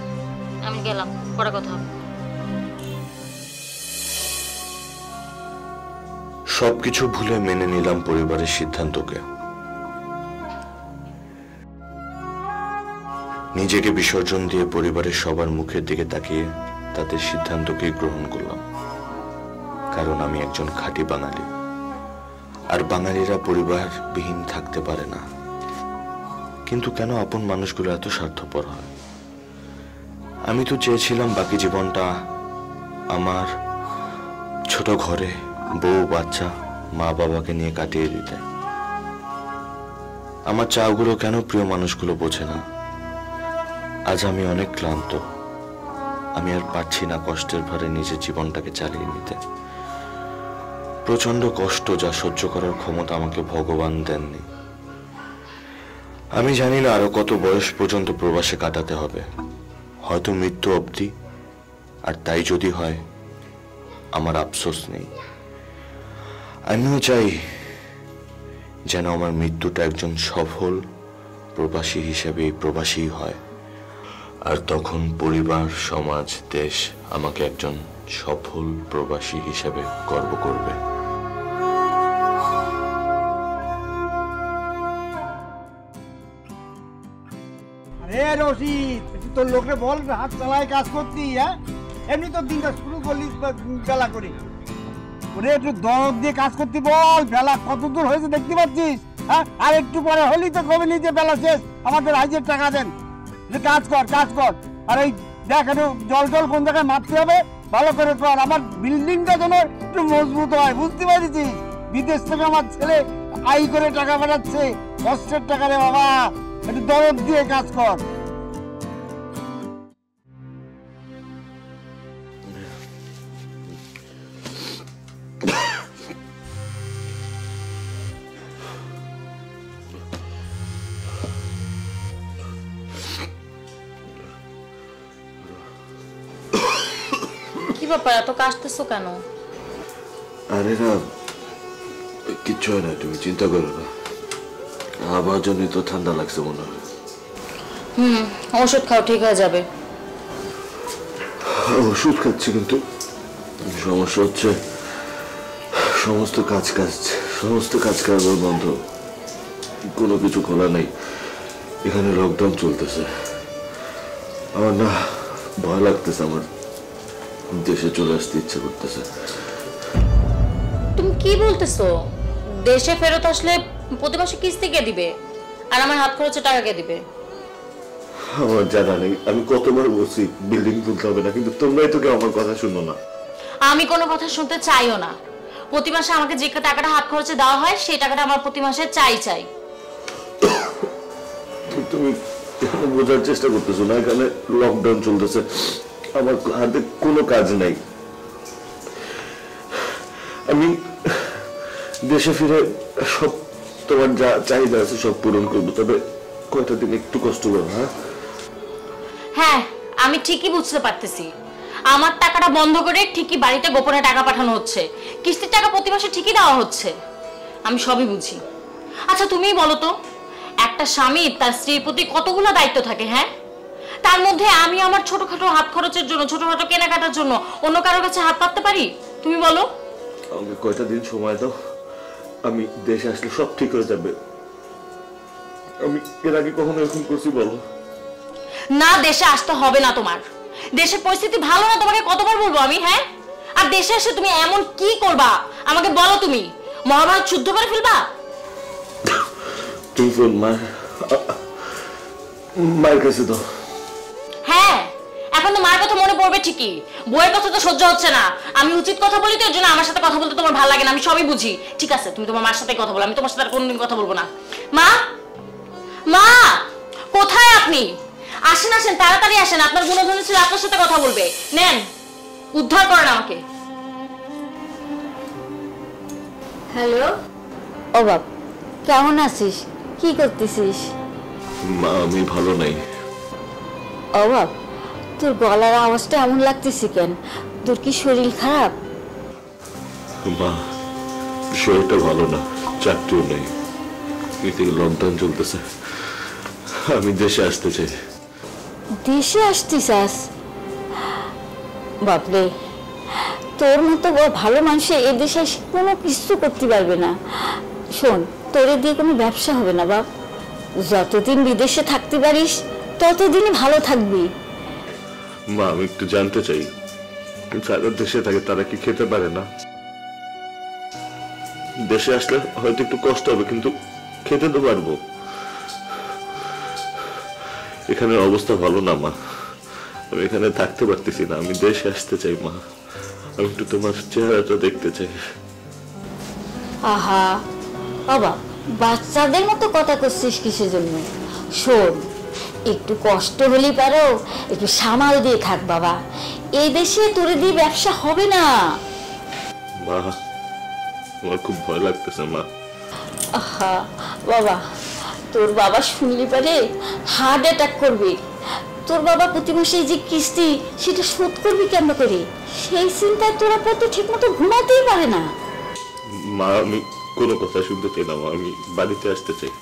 আমি গেলাম, পরে কথা হবে। সবকিছু ভুলে মেনে নিলাম পরিবারের সিদ্ধান্তকে। নিজেকে বিসর্জন দিয়ে পরিবারের সবার মুখের দিকে তাকিয়ে তাদের সিদ্ধান্তকে গ্রহণ করলাম। কারণ আমি একজন খাঁটি বাঙালি, আর বাঙালিরা পরিবারবিহীন থাকতে পারে না। কিন্তু কেন আপন মানুষগুলো এত স্বার্থপর হয়? আমি তো চেয়েছিলাম বাকি জীবনটা আমার ছোট ঘরে বউ বাচ্চা মা বাবাকে নিয়ে কাটিয়ে দিতে। আমার চাওগুলো কেন প্রিয় মানুষগুলো বোঝে না? আজ আমি অনেক ক্লান্ত, আমি আর পারছি না কষ্টের ভারে নিজের জীবনটাকে চালিয়ে নিতে। প্রচন্ড কষ্ট যা সহ্য করার ক্ষমতা আমাকে ভগবান দেননি। আমি জানি না আরো কত বয়স পর্যন্ত প্রবাসে কাটাতে হবে, হয়তো মৃত্যু অবধি। আর তাই যদি হয়, আমার আফসোস নেই। আমিও চাই যেন আমার মৃত্যুটা একজন সফল প্রবাসী হিসেবে প্রবাসী হয়, আর তখন পরিবার, সমাজ, দেশ আমাকে একজন সফল প্রবাসী হিসেবে গর্ব করবে। আরে রশিদ, তুই তোর লোকরে বল হাত চালায় কাজ করতি। হ্যাঁ, এমনি তো দিনটা শুরু করলি বেলা করে। ওরে একটু দরদ দিয়ে কাজ করতে বল। বেলা কত দূর হয়েছে দেখতে পাচ্ছিস? হ্যাঁ আর একটু পরে হলেই তো কবে নিতে বেলা শেষ, আমাদের হাইজের টাকা দেন। যে কাজ কর কাজ কর, আর এই দেখ একটু জল টল কোন জায়গায় মারতে হবে ভালো করে কর, আমার বিল্ডিংটা যেন একটু মজবুত হয়, বুঝতে পারছিস? বিদেশ থেকে আমার ছেলে আই করে টাকা পাঠাচ্ছে, কষ্টের টাকা রে বাবা, একটু দরদ দিয়ে কাজ কর। কি ব্যাপার, এত কাশতেছো কেন? আরে না, কিচ্ছু হয় না, তুমি চিন্তা করো না। আমার জন্যই তো ঠান্ডা লাগছে মনে হয়। ওষুধ খাও, ঠিক হয়ে যাবে। ওষুধ খাচ্ছি, কিন্তু সমস্যা হচ্ছে সমস্ত কাজ কারবার বন্ধ, কোনো কিছু খোলা নেই। এখানে লকডাউন চলতেছে। আমার না ভয় লাগতেছে, আমার দেশে চলে আসতে ইচ্ছা করতেছে। তুমি কি বলতেছো? দেশে ফেরত আসলে প্রতি মাসে কিস্তি কে দিবে, আর আমার হাত খরচে টাকা কে দিবে? আমার জানা নেই, আমি কতবার বলছি বিল্ডিং তুলতে হবে না, কিন্তু তোমরাই তো কেউ আমার কথা শুনো না। আমি কোনো কথা শুনতে চাইও না। প্রতি মাসে আমাকে যে টাকাটা হাত খরচে দেওয়া হয় সেই টাকাটা আমার প্রতি মাসে চাই। তুমি বোঝার চেষ্টা করতেছো না, এখানে লকডাউন চলতেছে, আমার হাতে কোনো কাজ নাই। আমি দেশে ফিরে সব তোমার যা চাহিদা আছে সব পূরণ করবো, তবে কয়টা দিন একটু কষ্ট করো। হ্যাঁ, আমি ঠিকই বুঝতে পারতেছি। আমার টাকাটা বন্ধ করে ঠিকই বাড়িতে গোপনে টাকা পাঠানো হচ্ছে, কিস্তির টাকা প্রতি মাসে ঠিকই দেওয়া হচ্ছে, আমি সবই বুঝি। আচ্ছা তুমিই বলো তো, একটা স্বামীর তার স্ত্রীর প্রতি কতগুলো দায়িত্ব থাকে? হ্যাঁ, তার মধ্যে আমি আমার ছোটখাটো হাত খরচের জন্য, ছোটখাটো কেনাকাটার জন্য অন্য কারোর কাছে হাত পাততে পারি? তুমি বলো। আমাকে কয়টা দিন সময় দাও, আমি দেশে আসলে সব ঠিক হয়ে যাবে। আমি এর আগে কখনো এরকম করছি বলো? না, দেশে আসতে হবে না তোমার। দেশের পরিস্থিতি ভালো না, তোমাকে কতবার বলবো আমি? হ্যাঁ, আর দেশে এসে তুমি এমন কি করবা আমাকে বলো? তুমি মহাভারত শুদ্ধ করে ফেলবা? তুমি ফোন মায়ের কাছে দাও। হ্যাঁ, এখন তো মার কথা মনে পড়বে ঠিকই, বউয়ের কথা তো সহ্য হচ্ছে না। আমি উচিত কথা বলি তো, এর জন্য আমার সাথে কথা বলতে তোমার ভালো লাগে না, আমি সবই বুঝি। ঠিক আছে, তুমি তোমার মার সাথে কথা বলো, আমি তোমার সাথে আর কোনোদিন কথা বলবো না। মা, কোথায় আপনি? আসেন আসেন, তাড়াতাড়ি আসেন, আপনার গুণধন ছিল আপনার সাথে কথা বলবে। নেন, উদ্ধার করেন আমাকে। হ্যালো, ও বাপ, কেমন আছিস? কি করতেছিস? মা, আমি ভালো নাই। ও বাপ, তোর গলার আওয়াজটা এমন লাগতেছে কেন? তোর কি শরীর খারাপ? মা, শরীরটা ভালো না, চাকরিও নেই, এদিকে লকডাউন চলতেছে। আমি দেশে আসতে চাই। দেশে আসতে চাস? বাপরে, তোর মতো ভালো মানুষে এ দেশে কোনো কিছু করতে পারবে না। শোন, তোরে দিয়ে কোনো ব্যবসা হবে না বাপ। যতদিন বিদেশে থাকতে পারিস ততদিনই ভালো থাকবি। মা, আমি একটু জানতে চাই, যারা দেশে থাকে তারা কি খেতে পারে না? দেশে আসলে হয়তো একটু কষ্ট হবে, কিন্তু খেতে তো পারবো। এখানে অবস্থা ভালো না মা, আমি এখানে থাকতে পারতেছি না, আমি দেশে আসতে চাই মা। আমি একটু তোমার চেহারাটা দেখতে চাই। আহা বাবা, বাচ্চাদের মতো কথা করছিস কিসের জন্য? শোন, একটু কষ্ট হলেই পারো, একটু সামাল দিয়ে থাক বাবা। এই দেশে তোরে দিয়ে ব্যবসা হবে না মা, আমার খুব ভয় লাগতেছে মা। আহা বাবা, তোর বাবা শুনলি পারে হার্ট অ্যাটাক করবে। তোর বাবা প্রতি মাসে যে কিস্তি সেটা শোধ করবি কেমন করে? সেই চিন্তায় তোরা প্রতি ঠিক মতো ঘুমাতেই পারে না। মা, আমি কোনো কথা শুনতে চাই না মা, আমি বাড়িতে আসতে চাই।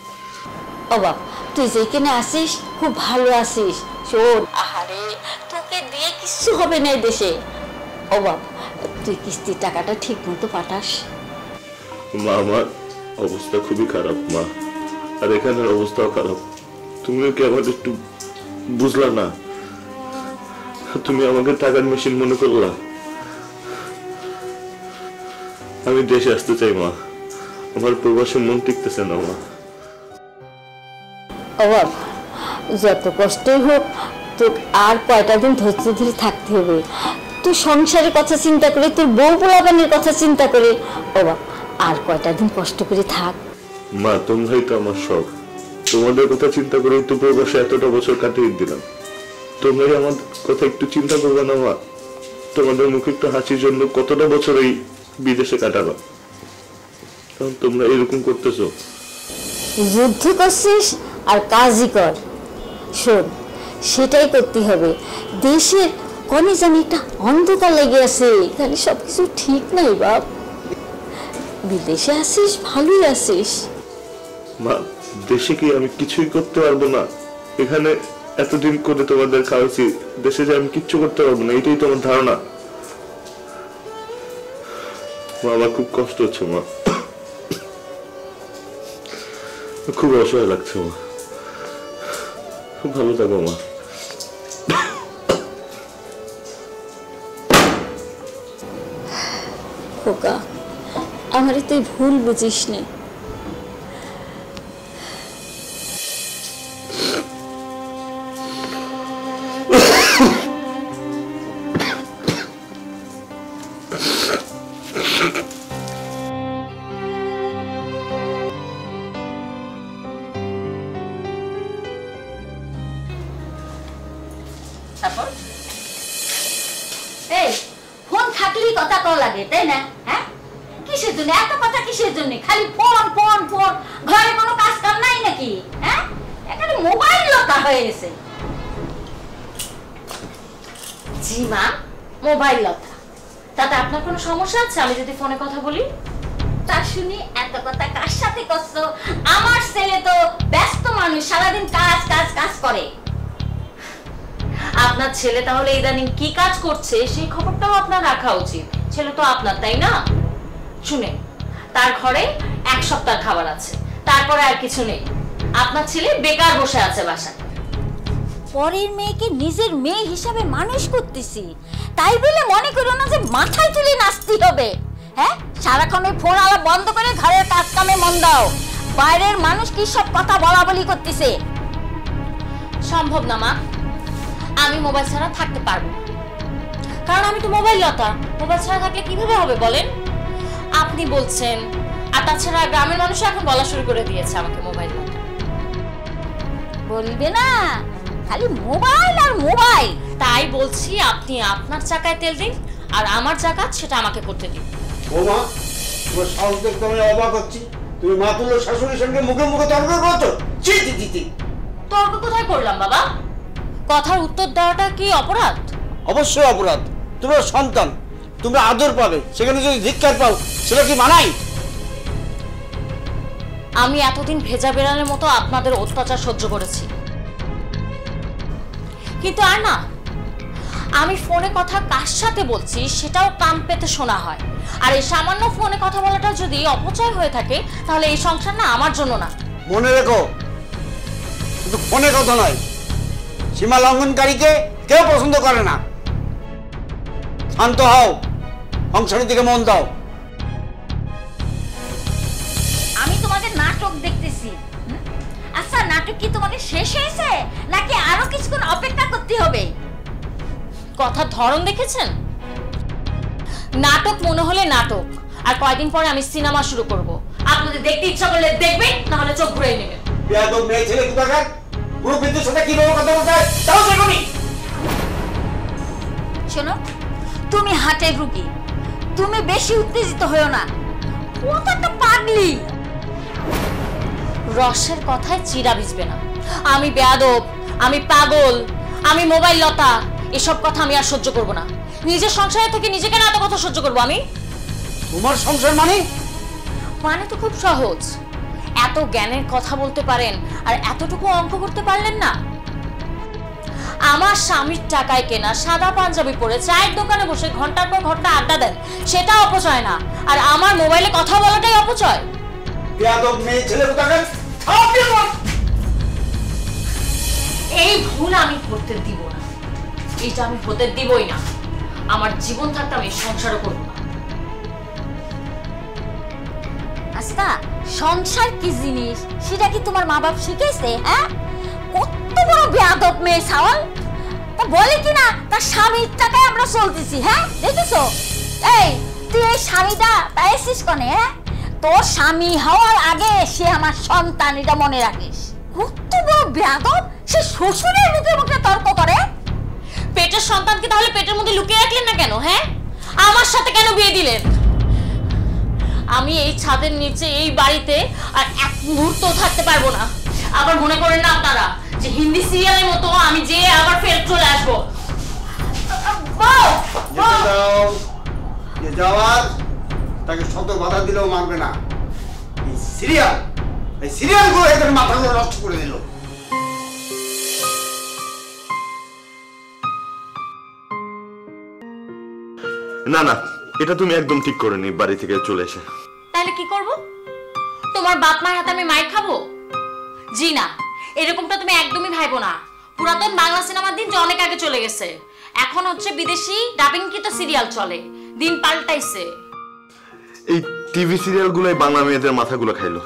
ও বাপ, তুই যেখানে আসিস খুব ভালো আসিস। শোন, আহারে, তোকে দিয়ে কিছু হবে না এই দেশে। ও বাপ, তুই কিস্তির টাকাটা ঠিক মতো পাঠাস। মা, আমার অবস্থা খুবই খারাপ মা, আর এখানের অবস্থাও খারাপ। তুমিও কি আমার একটু বুঝলা না? তুমি আমাকে টাকার মেশিন মনে করলা। আমি দেশে আসতে চাই মা, আমার প্রবাসে মন টিকতেছে না মা। অভাব যত কষ্টই হোক তোর আর কয়টা দিন ধৈর্য ধরে থাকতে হবে। তুই সংসারের কথা চিন্তা করে, তোর বউ পোলাপানের কথা চিন্তা করে অভাব আর কয়টা দিন কষ্ট করে থাক। মা তোমরাই তো আমার সব, তোমাদের কথা চিন্তা করে তো প্রবাসে এতটা বছর কাটিয়ে দিলাম। তোমরাই আমার কথা একটু চিন্তা করবে না মা? তোমাদের মুখে একটু হাসির জন্য কতটা বছর এই বিদেশে কাটাবা, কারণ তোমরা এরকম করতেছো। যুদ্ধ করছিস আর কাজই কর। শোন, সেটাই করতে হবে। দেশের কোনে জানি একটা অন্ধকার লেগে আছে, এখানে সবকিছু ঠিক নাই বাপ। বিদেশে আসিস, ভালোই আসিস। মা দেশে কি আমি কিছুই করতে পারবো না? এখানে এতদিন করে তোমাদের খাওয়াইছি, দেশে যে আমি কিচ্ছু করতে পারবো না, এটাই তোমার ধারণা? মা আমার খুব কষ্ট হচ্ছে মা, খুব অসহায় লাগছে মা। খুব ভালো থাকো মা। খোকা, আমারে তুই ভুল বুঝিস নি। এই ফোন থাকলেই কথা কল লাগে, তাই না? হ্যাঁ, কিসের জন্য এত কথা? কিসের জন্য খালি ফোন ফোন ফোন? ঘরে কোনো কাজ কাম নাই নাকি? হ্যাঁ, এখানে মোবাইল লতা হয়ে গেছে। জি মা, মোবাইল লতা। তাতে আপনার কোনো সমস্যা আছে আমি যদি ফোনে কথা বলি? তা শুনি এত কথা কার সাথে করছো? আমার ছেলে তো ব্যস্ত মানুষ, সারাদিন কাজ কাজ কাজ করে। আপনার ছেলে তাহলে ইদানিং কি কাজ করছে সেই খবরটাও আপনার রাখা উচিত। ছেলে তো আপনার, তাই না? শুনে, তার ঘরে এক সপ্তাহ খাবার আছে, তারপরে আর কিছু নেই। আপনার ছেলে বেকার বসে আছে বাসায়। পরের মেয়েকে নিজের মেয়ে হিসাবে মানুষ করতেছি, তাই বলে মনে করো না যে মাথায় তুলে নাচতে হবে। হ্যাঁ, সারাক্ষণ ফোন আলা বন্ধ করে ঘরের কাজ কামে মন দাও। বাইরের মানুষ কি সব কথা বলা বলি করতেছে। সম্ভব না মা, আমি মোবাইল ছাড়া থাকতে পারবো না, কারণ আমি তো মোবাইল লতা। মোবাইল ছাড়া থাকলে কিভাবে হবে বলেন? আপনি বলছেন, আর তাছাড়া গ্রামের মানুষ এখন বলা শুরু করে দিয়েছে আমাকে মোবাইল লতা। বলবে না, খালি মোবাইল আর মোবাইল। তাই বলছি আপনি আপনার চাকায় তেল দিন, আর আমার চাকা সেটা আমাকে করতে দিন। বৌমা, তোমার সাহস দেখতে আমি অবাক হচ্ছি। তুমি মাতুলের শাশুড়ির সঙ্গে মুখে মুখে তর্ক করছো? ছি ছি ছি ছি। তর্ক কোথায় করলাম বাবা? কথার উত্তর দেওয়াটা কি অপরাধ? অবশ্যই অপরাধ। তোমার সন্তান, তোমরা আদর পাবে, সেখানে যদি ধিক্কার পাও সেটা কি মানাই? আমি এতদিন ভেজা বেড়ালের মতো আপনাদের অত্যাচার সহ্য করেছি, কিন্তু আর না। আমি ফোনে কথা কার সাথে বলছি সেটাও কান পেতে শোনা হয়। আর এই সামান্য ফোনে কথা বলাটা যদি অপচয় হয়ে থাকে, তাহলে এই সংসার না আমার জন্য না। মনে রেখো, শুধু ফোনে কথা নয়, সীমা লঙ্ঘনকারীকে কেউ পছন্দ করে না। শান্ত হও, সংসারের দিকে মন দাও। আমি তোমাদের নাটক দেখতেছি। আচ্ছা, নাটক কি তোমাদের শেষ হয়েছে নাকি আরো কিছুক্ষণ অপেক্ষা করতে হবে? কথার ধরন দেখেছেন? নাটক মনে হলে নাটক, আর কয়দিন পরে আমি সিনেমা শুরু করব। আপনাদের দেখতে ইচ্ছা করলে দেখবেন, না হলে চোখ ঘুরে নেবেন। বেয়াদব মেয়ে ছেলে কোথাকার, মুরব্বিদের সাথে কিভাবে কথা বলতে হয় তাও শেখোনি। শোনো, তুমি হাটের রুগী, তুমি বেশি উত্তেজিত হয়েও না। ও তো একটা পাগলি। রসের কথায় চিরা ভিজবে না। আমি বেয়াদব, আমি পাগল, আমি মোবাইল লতা, এসব কথা আমি আর সহ্য করব না। নিজের সংসারে থেকে নিজেকে না এত কথা সহ্য করবো আমি? তোমার সংসার মানে? মানে তো খুব সহজ। এত জ্ঞানের কথা বলতে পারেন আর এতটুকু অঙ্ক করতে পারলেন না? আমার স্বামীর টাকায় কেনা সাদা পাঞ্জাবি পরে চায়ের দোকানে বসে ঘন্টার পর ঘন্টা আড্ডা দেন, সেটা অপচয় না? আর আমার মোবাইলে কথা বলাটাই অপচয়? বেয়াদব মেয়ে ছেলে কোথাকার। এই ভুল আমি করতে দিব না, এটা আমি হতে দিবই না। আমার জীবন থাকতে আমি সংসারও করব না। আচ্ছা, সংসার কি জিনিস সেটা কি তোমার মা বাপ শিখেছে? হ্যাঁ, কত বড় বেয়াদব মেয়ে সাওয়াল। তা বলে কি না তার স্বামীর টাকায় আমরা চলতেছি, হ্যাঁ দেখেছো? এই তুই এই স্বামীটা পাইছিস কোনে? হ্যাঁ, তোর স্বামী হওয়ার আগে সে আমার সন্তান, এটা মনে রাখিস। কত বড় বেয়াদব, সে শ্বশুরের মুখে মুখে তর্ক করে। পেটের সন্তানকে তাহলে পেটের মধ্যে লুকিয়ে রাখলেন না কেন? হ্যাঁ, আমার সাথে কেন বিয়ে দিলেন? আমি এই ছাদের নিচে এই বাড়িতে আর এক মুহূর্ত থাকতে পারবো না। আবার মনে করেন না আপনারা যে হিন্দি সিরিয়ালের মতো আমি যে আবার ফেরত চলে আসবো। যে যাওয়ার তাকে শত বাধা দিলেও মানবে না। এই সিরিয়াল গুলো এদের মাথাগুলো নষ্ট করে দিল। না না, এটা তুমি একদম ঠিক করেনি বাড়ি থেকে চলে এসে। তাহলে কি করব? তোমার বাপ মায়ের হাতে আমি মাইর খাবো? জি না, এরকমটা তুমি একদমই ভাইবো না। পুরাতন বাংলা সিনেমার দিন যে অনেক আগে চলে গেছে, এখন হচ্ছে বিদেশি ডাবিংকৃত সিরিয়াল চলে। দিন পাল্টাইছে। এই টিভি সিরিয়ালগুলোই বাংলা মেয়েদের মাথাগুলো খাইলো।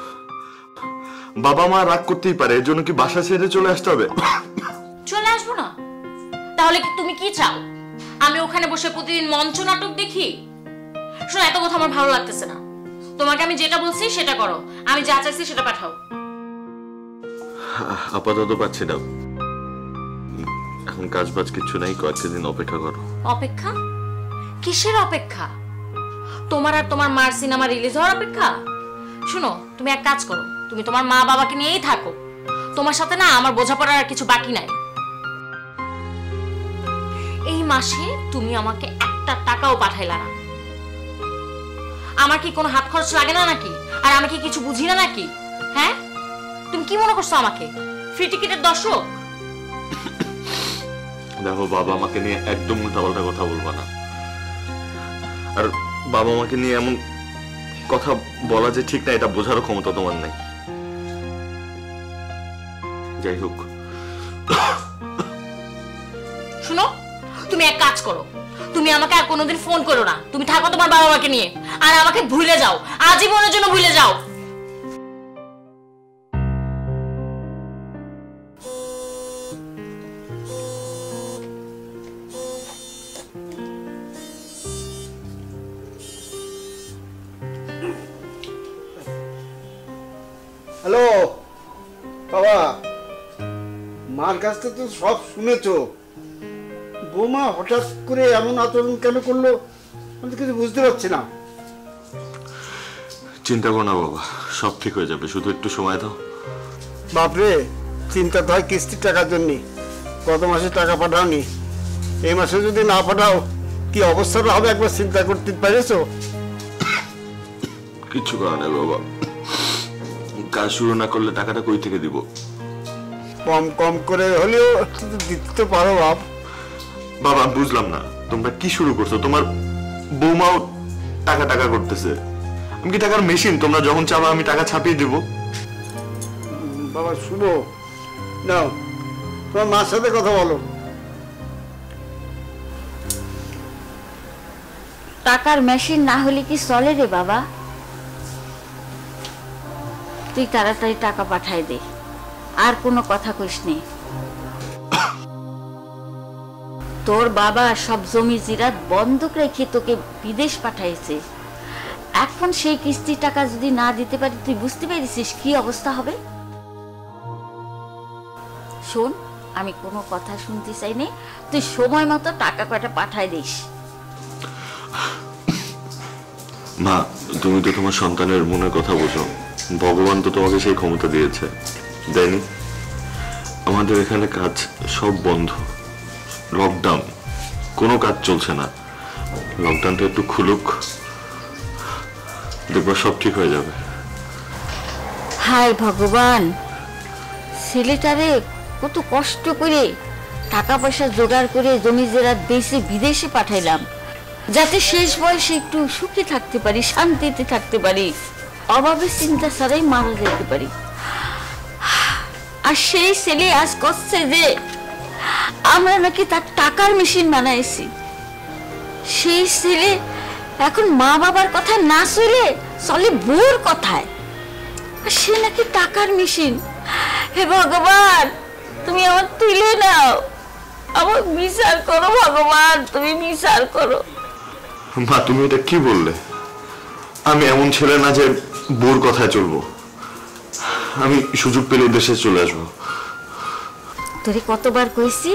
বাবা মা রাগ করতেই পারে, এর জন্য কি বাসা ছেড়ে চলে আসতে হবে? চলে আসবো না? তাহলে তুমি কি চাও আমি ওখানে বসে প্রতিদিন মঞ্চ নাটক দেখি? শোনো, এত কথা আমার ভালো লাগতেছে না। তোমাকে আমি যেটা বলছি সেটা করো, আমি যা চাইছি সেটা পাঠাও। আপাতত পাচ্ছি না, এখন কাজ বাজ কিছু নাই, কয়েকদিন অপেক্ষা করো। অপেক্ষা? কিসের অপেক্ষা? তোমার আর তোমার মার সিনেমা রিলিজ হওয়ার অপেক্ষা? শুনো, তুমি এক কাজ করো, তুমি তোমার মা বাবাকে নিয়েই থাকো। তোমার সাথে না আমার বোঝাপড়ার আর কিছু বাকি নাই। এই মাসে তুমি আমাকে একটা টাকাও পাঠাইলা না। আমার কি কোনো হাত খরচ লাগে না নাকি? আর আমি কি কিছু বুঝি না নাকি? হ্যাঁ, তুমি কি মনে করছো আমাকে ফ্রি টিকেটের দর্শক? দেখো, বাবা আমাকে নিয়ে একদম উল্টাপাল্টা কথা বলবা না। আর বাবা মাকে নিয়ে এমন কথা বলা যে ঠিক না, এটা বোঝারও ক্ষমতা তোমার নাই। যাই হোক, শুনো, তুমি এক কাজ করো, তুমি আমাকে আর কোনোদিন ফোন করো না। তুমি থাকো তোমার বাবা মাকে নিয়ে, আর আমাকে ভুলে যাও, আজীবনের জন্য ভুলে যাও। হ্যালো বাবা, মার কাছ থেকে তো সব শুনেছো। বৌমা হঠাৎ করে এমন আচরণ কেন করলো আমি তো কিছু বুঝতে পারছি না। চিন্তা করো না বাবা, সব ঠিক হয়ে যাবে, শুধু একটু সময় দাও। বাপরে, চিন্তা তো হয় কিস্তির টাকার জন্য। গত মাসে টাকা পাঠাওনি, এই মাসে যদি না পাঠাও কি অবস্থাটা হবে একবার চিন্তা করতে পেরেছো? কিছু করার নেই বাবা, কাজ শুরু না করলে টাকাটা কই থেকে দিব? কম কম করে হলেও দিতে পারো বাপ। বাবা, বুঝলাম না তোমরা কি শুরু করছো। তোমার বৌমাও টাকা টাকা করতেছে, আমি কি টাকার মেশিন? তোমরা যখন চাবা আমি টাকা ছাপিয়ে দেব। বাবা শুনো, নাও তোমার মার সাথে কথা বলো। টাকার মেশিন না হলে কি চলে রে বাবা? তুই তাড়াতাড়ি টাকা পাঠাই দে, আর কোনো কথা কইস নি। তোর বাবা সব জমি জিরাত বন্ধক রেখে তোকে বিদেশ পাঠাইছে। এখন সেই কিস্তির টাকা যদি না দিতে পারি, তুই বুঝতে পেরেছিস কি অবস্থা হবে? শোন, আমি কোনো কথা শুনতে চাই না, তুই সময় মতো টাকা কয়টা পাঠাই দিস। মা, তুমি তো তোমার সন্তানের মনের কথা বোঝো। ভগবান তো তোমাকে সেই ক্ষমতা দিয়েছে, দেয়নি? আমাদের এখানে কাজ সব বন্ধ, লকডাউন, কোনো কাজ চলছে না। লকডাউনটা একটু খুলুক, দেখবা সব ঠিক হয়ে যাবে। হায় ভগবান, ছেলেটারে কত কষ্ট করে টাকা পয়সা জোগাড় করে জমি জেরা বেচে বিদেশে পাঠাইলাম, যাতে শেষ বয়সে একটু সুখে থাকতে পারি, শান্তিতে থাকতে পারি, অভাবের চিন্তা ছাড়াই মারা যেতে পারি। আর সেই ছেলে আজ করছে যে আমরা নাকি তার টাকার মেশিন বানাইছি। সেই ছেলে এখন মা বাবার কথা না চলে চলে বউর কথায়, আর সে নাকি টাকার মেশিন। হে ভগবান, তুমি আমার তুলে নাও, আমার বিচার করো ভগবান, তুমি বিচার করো। মা তুমি এটা কি বললে? আমি এমন ছেলে না যে বোর কথায় চলবো। আমি সুযোগ পেলে দেশে চলে আসবো। তোরে কতবার কইছি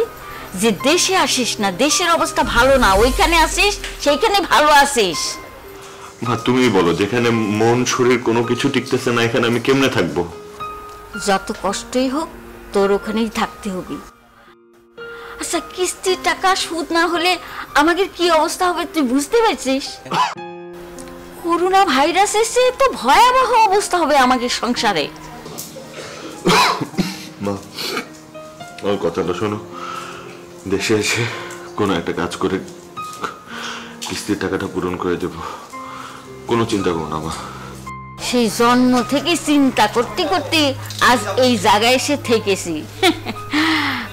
যে দেশে আসিস না, দেশের অবস্থা ভালো না, ওইখানে আসিস সেইখানে ভালো আসিস। মা তুমি বলো, যেখানে মন শরীর কোনো কিছু টিকতেছে না এখানে আমি কেমনে থাকবো? যত কষ্টই হোক তোর ওখানেই থাকতে হবে। আচ্ছা কিস্তির টাকা সুদ না হলে আমাদের কি অবস্থা হবে তুই বুঝতে পারছিস? করোনা ভাইরাস এসে তো ভয়াবহ অবস্থা হবে আমাদের সংসারে। মা ওর কথাটা শোনো, দেশে এসে কোনো একটা কাজ করে কিস্তির টাকাটা পূরণ করে দেব, কোনো চিন্তা করো না মা। সেই জন্ম থেকে চিন্তা করতে করতে আজ এই জায়গায় এসে থেকেছি,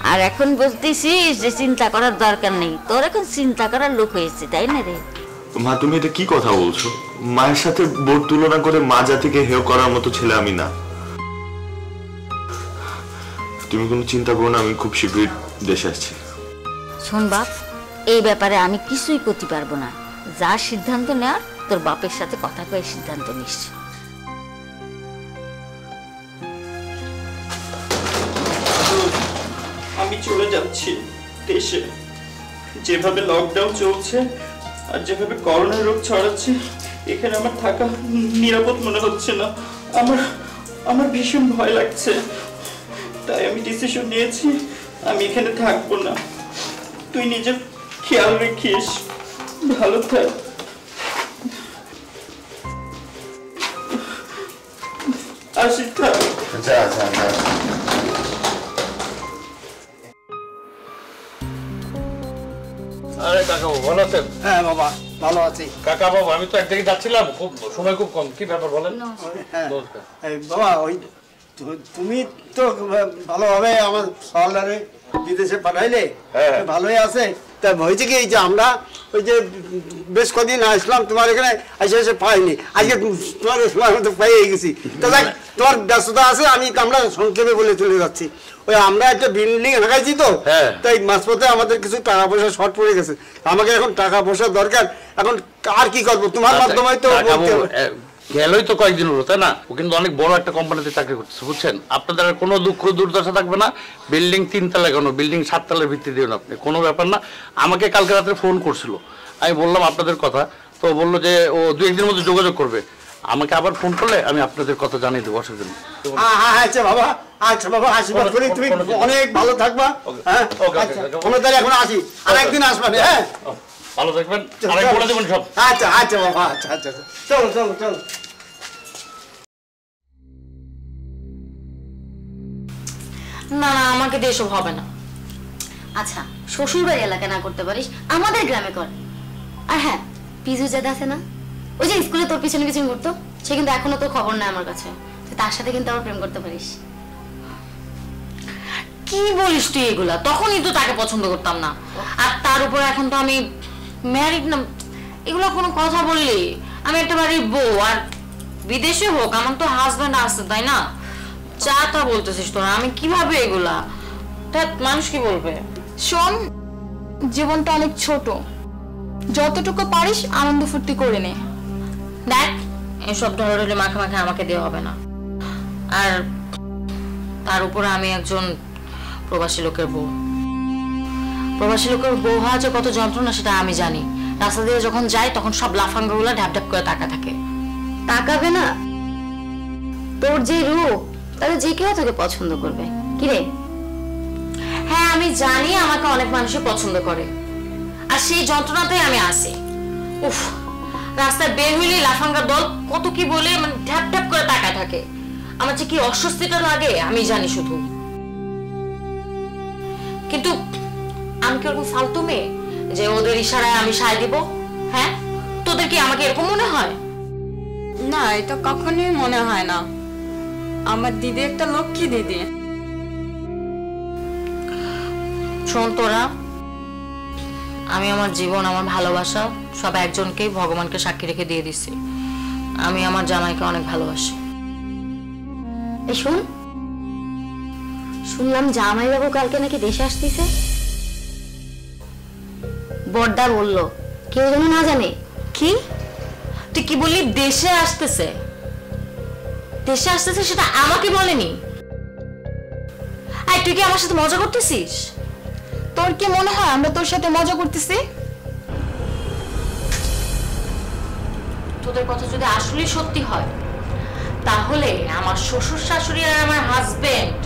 আর এখন বলতেছিস যে চিন্তা করার দরকার নেই। তোর এখন চিন্তা করার লোক হয়েছে, তাই না রে? মা তুমি এটা কি কথা বলছো? মায়ের সাথে বোর তুলনা করে মা জাতিকে হেয় করার মতো ছেলে আমি না। তুমি কোনো চিন্তা করো না, আমি খুব শীঘ্রই দেশে আসছি। শোন বাপ, এই ব্যাপারে আমি কিছুই করতে পারবো না। যা সিদ্ধান্ত নেওয়ার তোর বাপের সাথে কথা কয়ে সিদ্ধান্ত নিস। আমি চলে যাচ্ছি দেশে। যেভাবে লকডাউন চলছে আর যেভাবে করোনা রোগ ছড়াচ্ছে, এখানে আমার থাকা নিরাপদ মনে হচ্ছে না। আমার ভীষণ ভয় লাগছে, তাই আমি ডিসিশন নিয়েছি আমি এখানে থাকবো না। তুই নিজের খেয়াল রেখিস, ভালো থাক। আসি, থাক। যা যা যা। আরে কাকা বাবু ভালো আছেন? হ্যাঁ বাবা ভালো আছি। কাকা বাবু আমি তো এক জায়গায় যাচ্ছিলাম, খুব সময় খুব কম, কি ব্যাপার বলেন? এই বাবা ওই তুমি তো ভালোভাবে আমার সহলারে বিদেশে পাঠাইলে, ভালোই আছে। তা হয়েছে কি যে আমরা ওই যে বেশ কদিন আসলাম তোমার এখানে, এসে পাইনি, আজকে তোমার সময় মতো পেয়ে গেছি। তো দেখ তোমার ব্যস্ততা আছে, আমরা সংক্ষেপে বলে চলে যাচ্ছি। ওই আমরা একটা বিল্ডিং লাগাইছি তো, তাই মাঝপথে আমাদের কিছু টাকা পয়সা শর্ট পড়ে গেছে। আমাকে এখন টাকা পয়সার দরকার, এখন আর কি করবো, তোমার মাধ্যমে তো গেলই তো কয়েকদিন হলো, তাই না? ও কিন্তু অনেক বড় একটা কোম্পানিতে চাকরি করতেছে, বুঝছেন? আপনাদের কোনো দুঃখ দুর্দশা থাকবে না। বিল্ডিং 3 তলা কেন, বিল্ডিং 7 তলার ভিত্তি দিন আপনি, কোনো ব্যাপার না। আমাকে কালকে রাতে ফোন করছিল, আমি বললাম আপনাদের কথা, তো বললো যে ও 2-1 দিনের মধ্যে যোগাযোগ করবে। আমাকে আবার ফোন করলে আমি আপনাদের কথা জানিয়ে দেবো, অসুবিধা নেই। আচ্ছা বাবা, আচ্ছা বাবা, আশীর্বাদ করি, তুমি অনেক ভালো থাকবা। হ্যাঁ এখন আসি, আর একদিন আসবেন। হ্যাঁ ভালো থাকবেন, আমি বলে দেবেন সব। আচ্ছা আচ্ছা বাবা, আচ্ছা আচ্ছা, চলো চলো চলো। না না, আমাকে দিয়ে এসব হবে না। আচ্ছা শ্বশুর বাড়ি এলাকা না করতে পারিস, আমাদের গ্রামে কর। আর হ্যাঁ, পিজু জাদা আছে না, ওই যে স্কুলে তোর পিছনে পিছনে ঘুরতো, সে কিন্তু এখনো তোর খবর নেই আমার কাছে। তার সাথে কিন্তু আবার প্রেম করতে পারিস। কি বলিস তুই এগুলা? তখনই তো তাকে পছন্দ করতাম না, আর তার উপর এখন তো আমি ম্যারিড না। এগুলো কোনো কথা বললি? আমি একটা বাড়ির বউ, আর বিদেশে হোক আমার তো হাজব্যান্ড আছে, তাই না? যা তা বলতেছিস তোরা, আমি কিভাবে এগুলা? মানুষ কি বলবে? শোন, জীবনটা অনেক ছোট, যতটুকু পারিস আনন্দ ফুর্তি করে নে। দেখ, এসব ধরনের মাখা মাখা আমাকে দেওয়া হবে না। আর তার উপরে আমি একজন প্রবাসী লোকের বউ। প্রবাসী লোকের বউ হওয়া যে কত যন্ত্রণা সেটা আমি জানি। রাস্তা দিয়ে যখন যাই তখন সব লাফাঙ্গাগুলো ঢাপ ঢাপ করে তাকা থাকে। তাকাবে না? তোর যে রূপ, তাহলে যে কেউ তোকে পছন্দ করবে। কি রে? হ্যাঁ আমি জানি আমাকে অনেক মানুষই পছন্দ করে, আর সেই যন্ত্রণাতেই আমি আসি। উফ, রাস্তায় বের হইলে লাফাঙ্গার দল কত কি বলে, মানে ঢাপ ঢাপ করে তাকায় থাকে। আমার যে কি অস্বস্তিটা লাগে আমি জানি শুধু। কিন্তু আমি কি ওরকম ফালতু মেয়ে যে ওদের ইশারায় আমি সায় দিব? হ্যাঁ, তোদের কি আমাকে এরকম মনে হয়? না, এটা কখনোই মনে হয় না। আমার দিদি একটা লক্ষ্মী দিদি। শোন তোরা, আমি আমার জীবন, আমার ভালোবাসা সব একজনকেই ভগবানকে সাক্ষী রেখে দিয়ে দিচ্ছি। আমি আমার জামাইকে অনেক ভালোবাসি। এই শোন, শুনলাম জামাইবাবু কালকে নাকি দেশে আসতেছে। বড়দা বলল, কেউ যেন না জানে। কি তুই কি বললি? দেশে আসতেছে? দেশে আসতেছে সেটা আমাকে বলেনি। আর তুই কি আমার সাথে মজা করতেছিস? তোর কি মনে হয় আমরা তোর সাথে মজা করতেছি? তোদের কথা যদি আসলেই সত্যি হয় তাহলে আমার শ্বশুর শাশুড়ি আর আমার হাজবেন্ড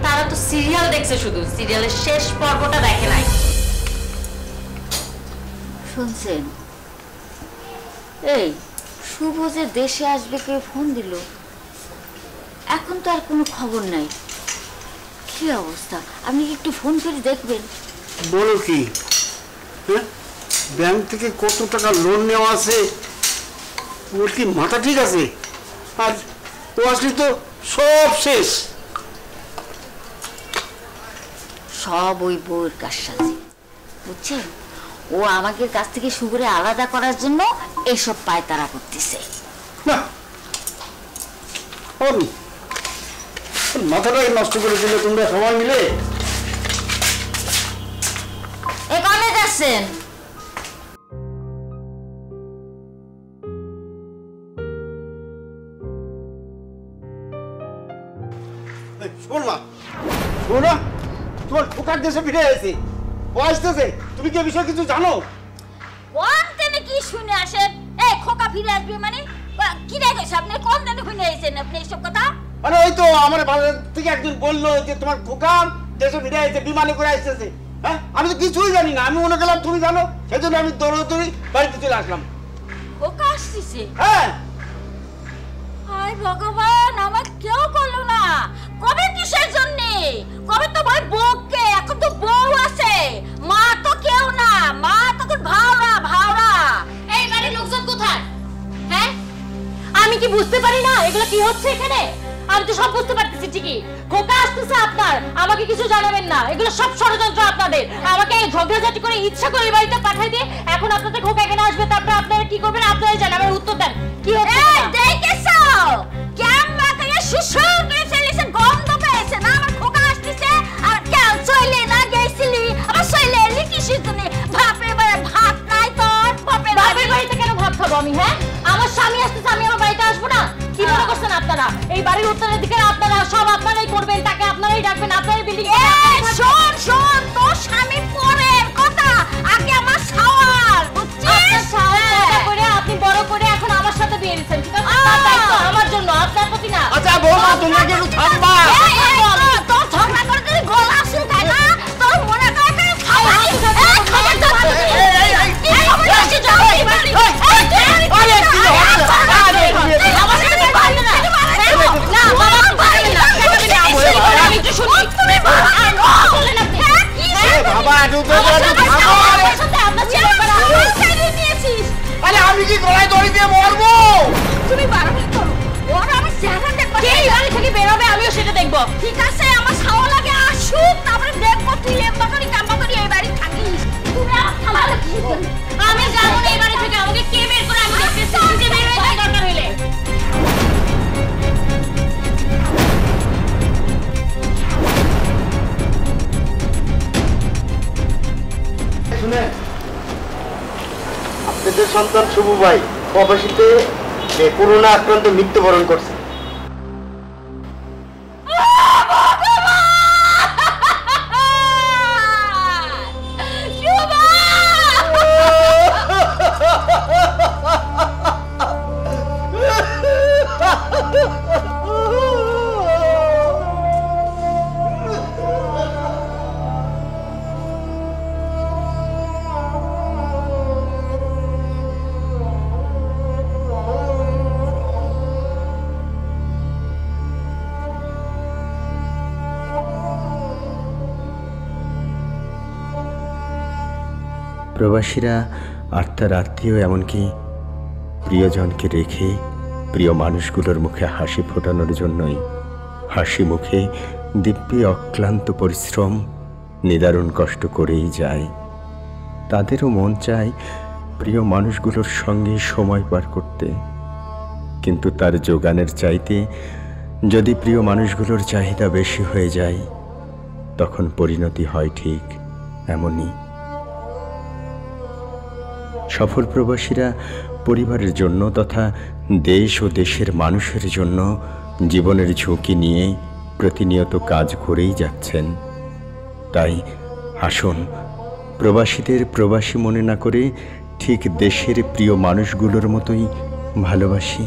তারা তো সিরিয়াল দেখছে, শুধু সিরিয়ালের শেষ পর্বটা দেখে নাই। শুনছেন, এই শুভ যে দেশে আসবে কেউ ফোন দিল, এখন তো আর কোনো খবর নাই। কি অবস্থা, আপনি কি একটু ফোন করে দেখবেন? বলো কি, ব্যাংক থেকে কত টাকা লোন নেওয়া আছে, ওর কি মাথা ঠিক আছে? আর ও আসলে তো সব শেষ। সব ওই বউয়ের কারসাজি, বুঝছেন? ও আমাদের কাছ থেকে শুভরে আলাদা করার জন্য এসব পায়তারা করতেছে। না, মাথাটাই নষ্ট করে দিলে তোমরা সবাই মিলে। এখানে যাচ্ছেন? শোন মা, শোন, তোমার খোকার দেশে ফিরে এসেছে, ও আসতেছে। তুমি কি বিষয় কিছু জানো? কোন দিনে কি শুনে আসেন? এই খোকা ফিরে আসবে মানে কি দেখেছ আপনি? কোন দিনে শুনে এসেছেন আপনি এইসব কথা? আরে ওই তো আমার বাজার থেকে একজন বললো যে তোমার খোকা দেশে ফিরে এসেছে, বিমানে করে আসতেছে। হ্যাঁ, আমি তো কিছুই জানি না, আমি মনে করলাম তুমি জানো, সেজন্য আমি দৌড়াদৌড়ি বাড়িতে চলে আসলাম। খোকা আসতেছে? হ্যাঁ। হায় ভগবান, আমার কেউ করলো না। কবে কিসের জন্য? কবে তো ভাই বউকে, এখন তো বউ আছে, মা তো কেউ না, মা তখন ভাওরা ভাওরা। এই বাড়ির লোকজন কোথায়? হ্যাঁ, আমি কি বুঝতে পারি না এগুলো কি হচ্ছে এখানে? আমি তো সব বুঝতে পারতেছি ঠিকই। খোকা আসতেছে আপনার, আমাকে কিছু জানাবেন না। এগুলো সব ষড়যন্ত্র আপনাদের। আমাকে ঝগড়াঝাটি করে ইচ্ছা করে এই বাড়িতে পাঠাই দিয়ে এখন আপনাদের খোকা এখানে আসবে, তারপর আপনারা কি করবেন আপনারাই জানেন। আমার উত্তর দেন, কি হচ্ছে? এই দেখেছো কেমন করে সুসুর করে ফেলেছে, গন্ধ পেয়েছে না? আমার খোকা আসতেছে আর কেন চলে না গেছিলি? আমার চলে এলি কিসের জন্য? বাপের বাড়ি ভাত নাই তোর? বাপের বাড়িতে কেন ভাত খাবো আমি? হ্যাঁ, আমার স্বামী আসতেছে, আমি আমার বাড়িতে আসবো না? কি মনে করছেন আপনারা? এই বাড়ির উত্তরের দিকে আপনারা সব আপনারাই করবেন, তাকে আপনারাই ডাকবেন, আপনারাই বিল্ডিং। শোন শোন, তোর স্বামী পরের কথা, আগে আমার সওয়াল, বুঝছিস? আপনার সওয়াল বড় করে আপনি বড় করে এখন আমার সাথে বিয়ে দিয়েছেন, ঠিক আছে? তার দায়িত্ব আমার জন্য, আপনার প্রতি না। আচ্ছা বৌমা, তুমি আগে একটু থামবা। তোর ঝগড়া করে তুই গলা শুকায় না? তোর মনে করে খাওয়া খাবার তো আমি কি গলায় দড়ি দিয়ে মরবো? তুমি বারবার করো, ওরা আমার চেহারা দেখবা। কে এই বাড়ি থেকে বেরোবে আমিও সেটা দেখবো। ঠিক আছে, আমার ছাওয়া লাগে আসুক, তারপরে দেখবো তুই এম্বা করি কাম্বা করি এই বাড়ি থাকিস। তুমি আমার থামালে কি করবি? আমি যাবো না এই বাড়ি থেকে, আমাকে কে বের করে আমি দেখতেছি, নিজে বের হয়ে যাই দরকার হইলে। শুনে, আপনাদের সন্তান শুভ ভাই প্রবাসীতে করোনা আক্রান্ত মৃত্যুবরণ করছে। প্রবাসীরা আর তার আত্মীয় এমনকি প্রিয়জনকে রেখে প্রিয় মানুষগুলোর মুখে হাসি ফোটানোর জন্যই হাসি মুখে দিব্যি অক্লান্ত পরিশ্রম নিদারুণ কষ্ট করেই যায়। তাদেরও মন চায় প্রিয় মানুষগুলোর সঙ্গে সময় পার করতে, কিন্তু তার যোগানের চাইতে যদি প্রিয় মানুষগুলোর চাহিদা বেশি হয়ে যায় তখন পরিণতি হয় ঠিক এমনই। সফল প্রবাসীরা পরিবারের জন্য তথা দেশ ও দেশের মানুষের জন্য জীবনের ঝুঁকি নিয়ে প্রতিনিয়ত কাজ করেই যাচ্ছেন। তাই আসুন প্রবাসীদের প্রবাসী মনে না করে ঠিক দেশের প্রিয় মানুষগুলোর মতোই ভালোবাসি।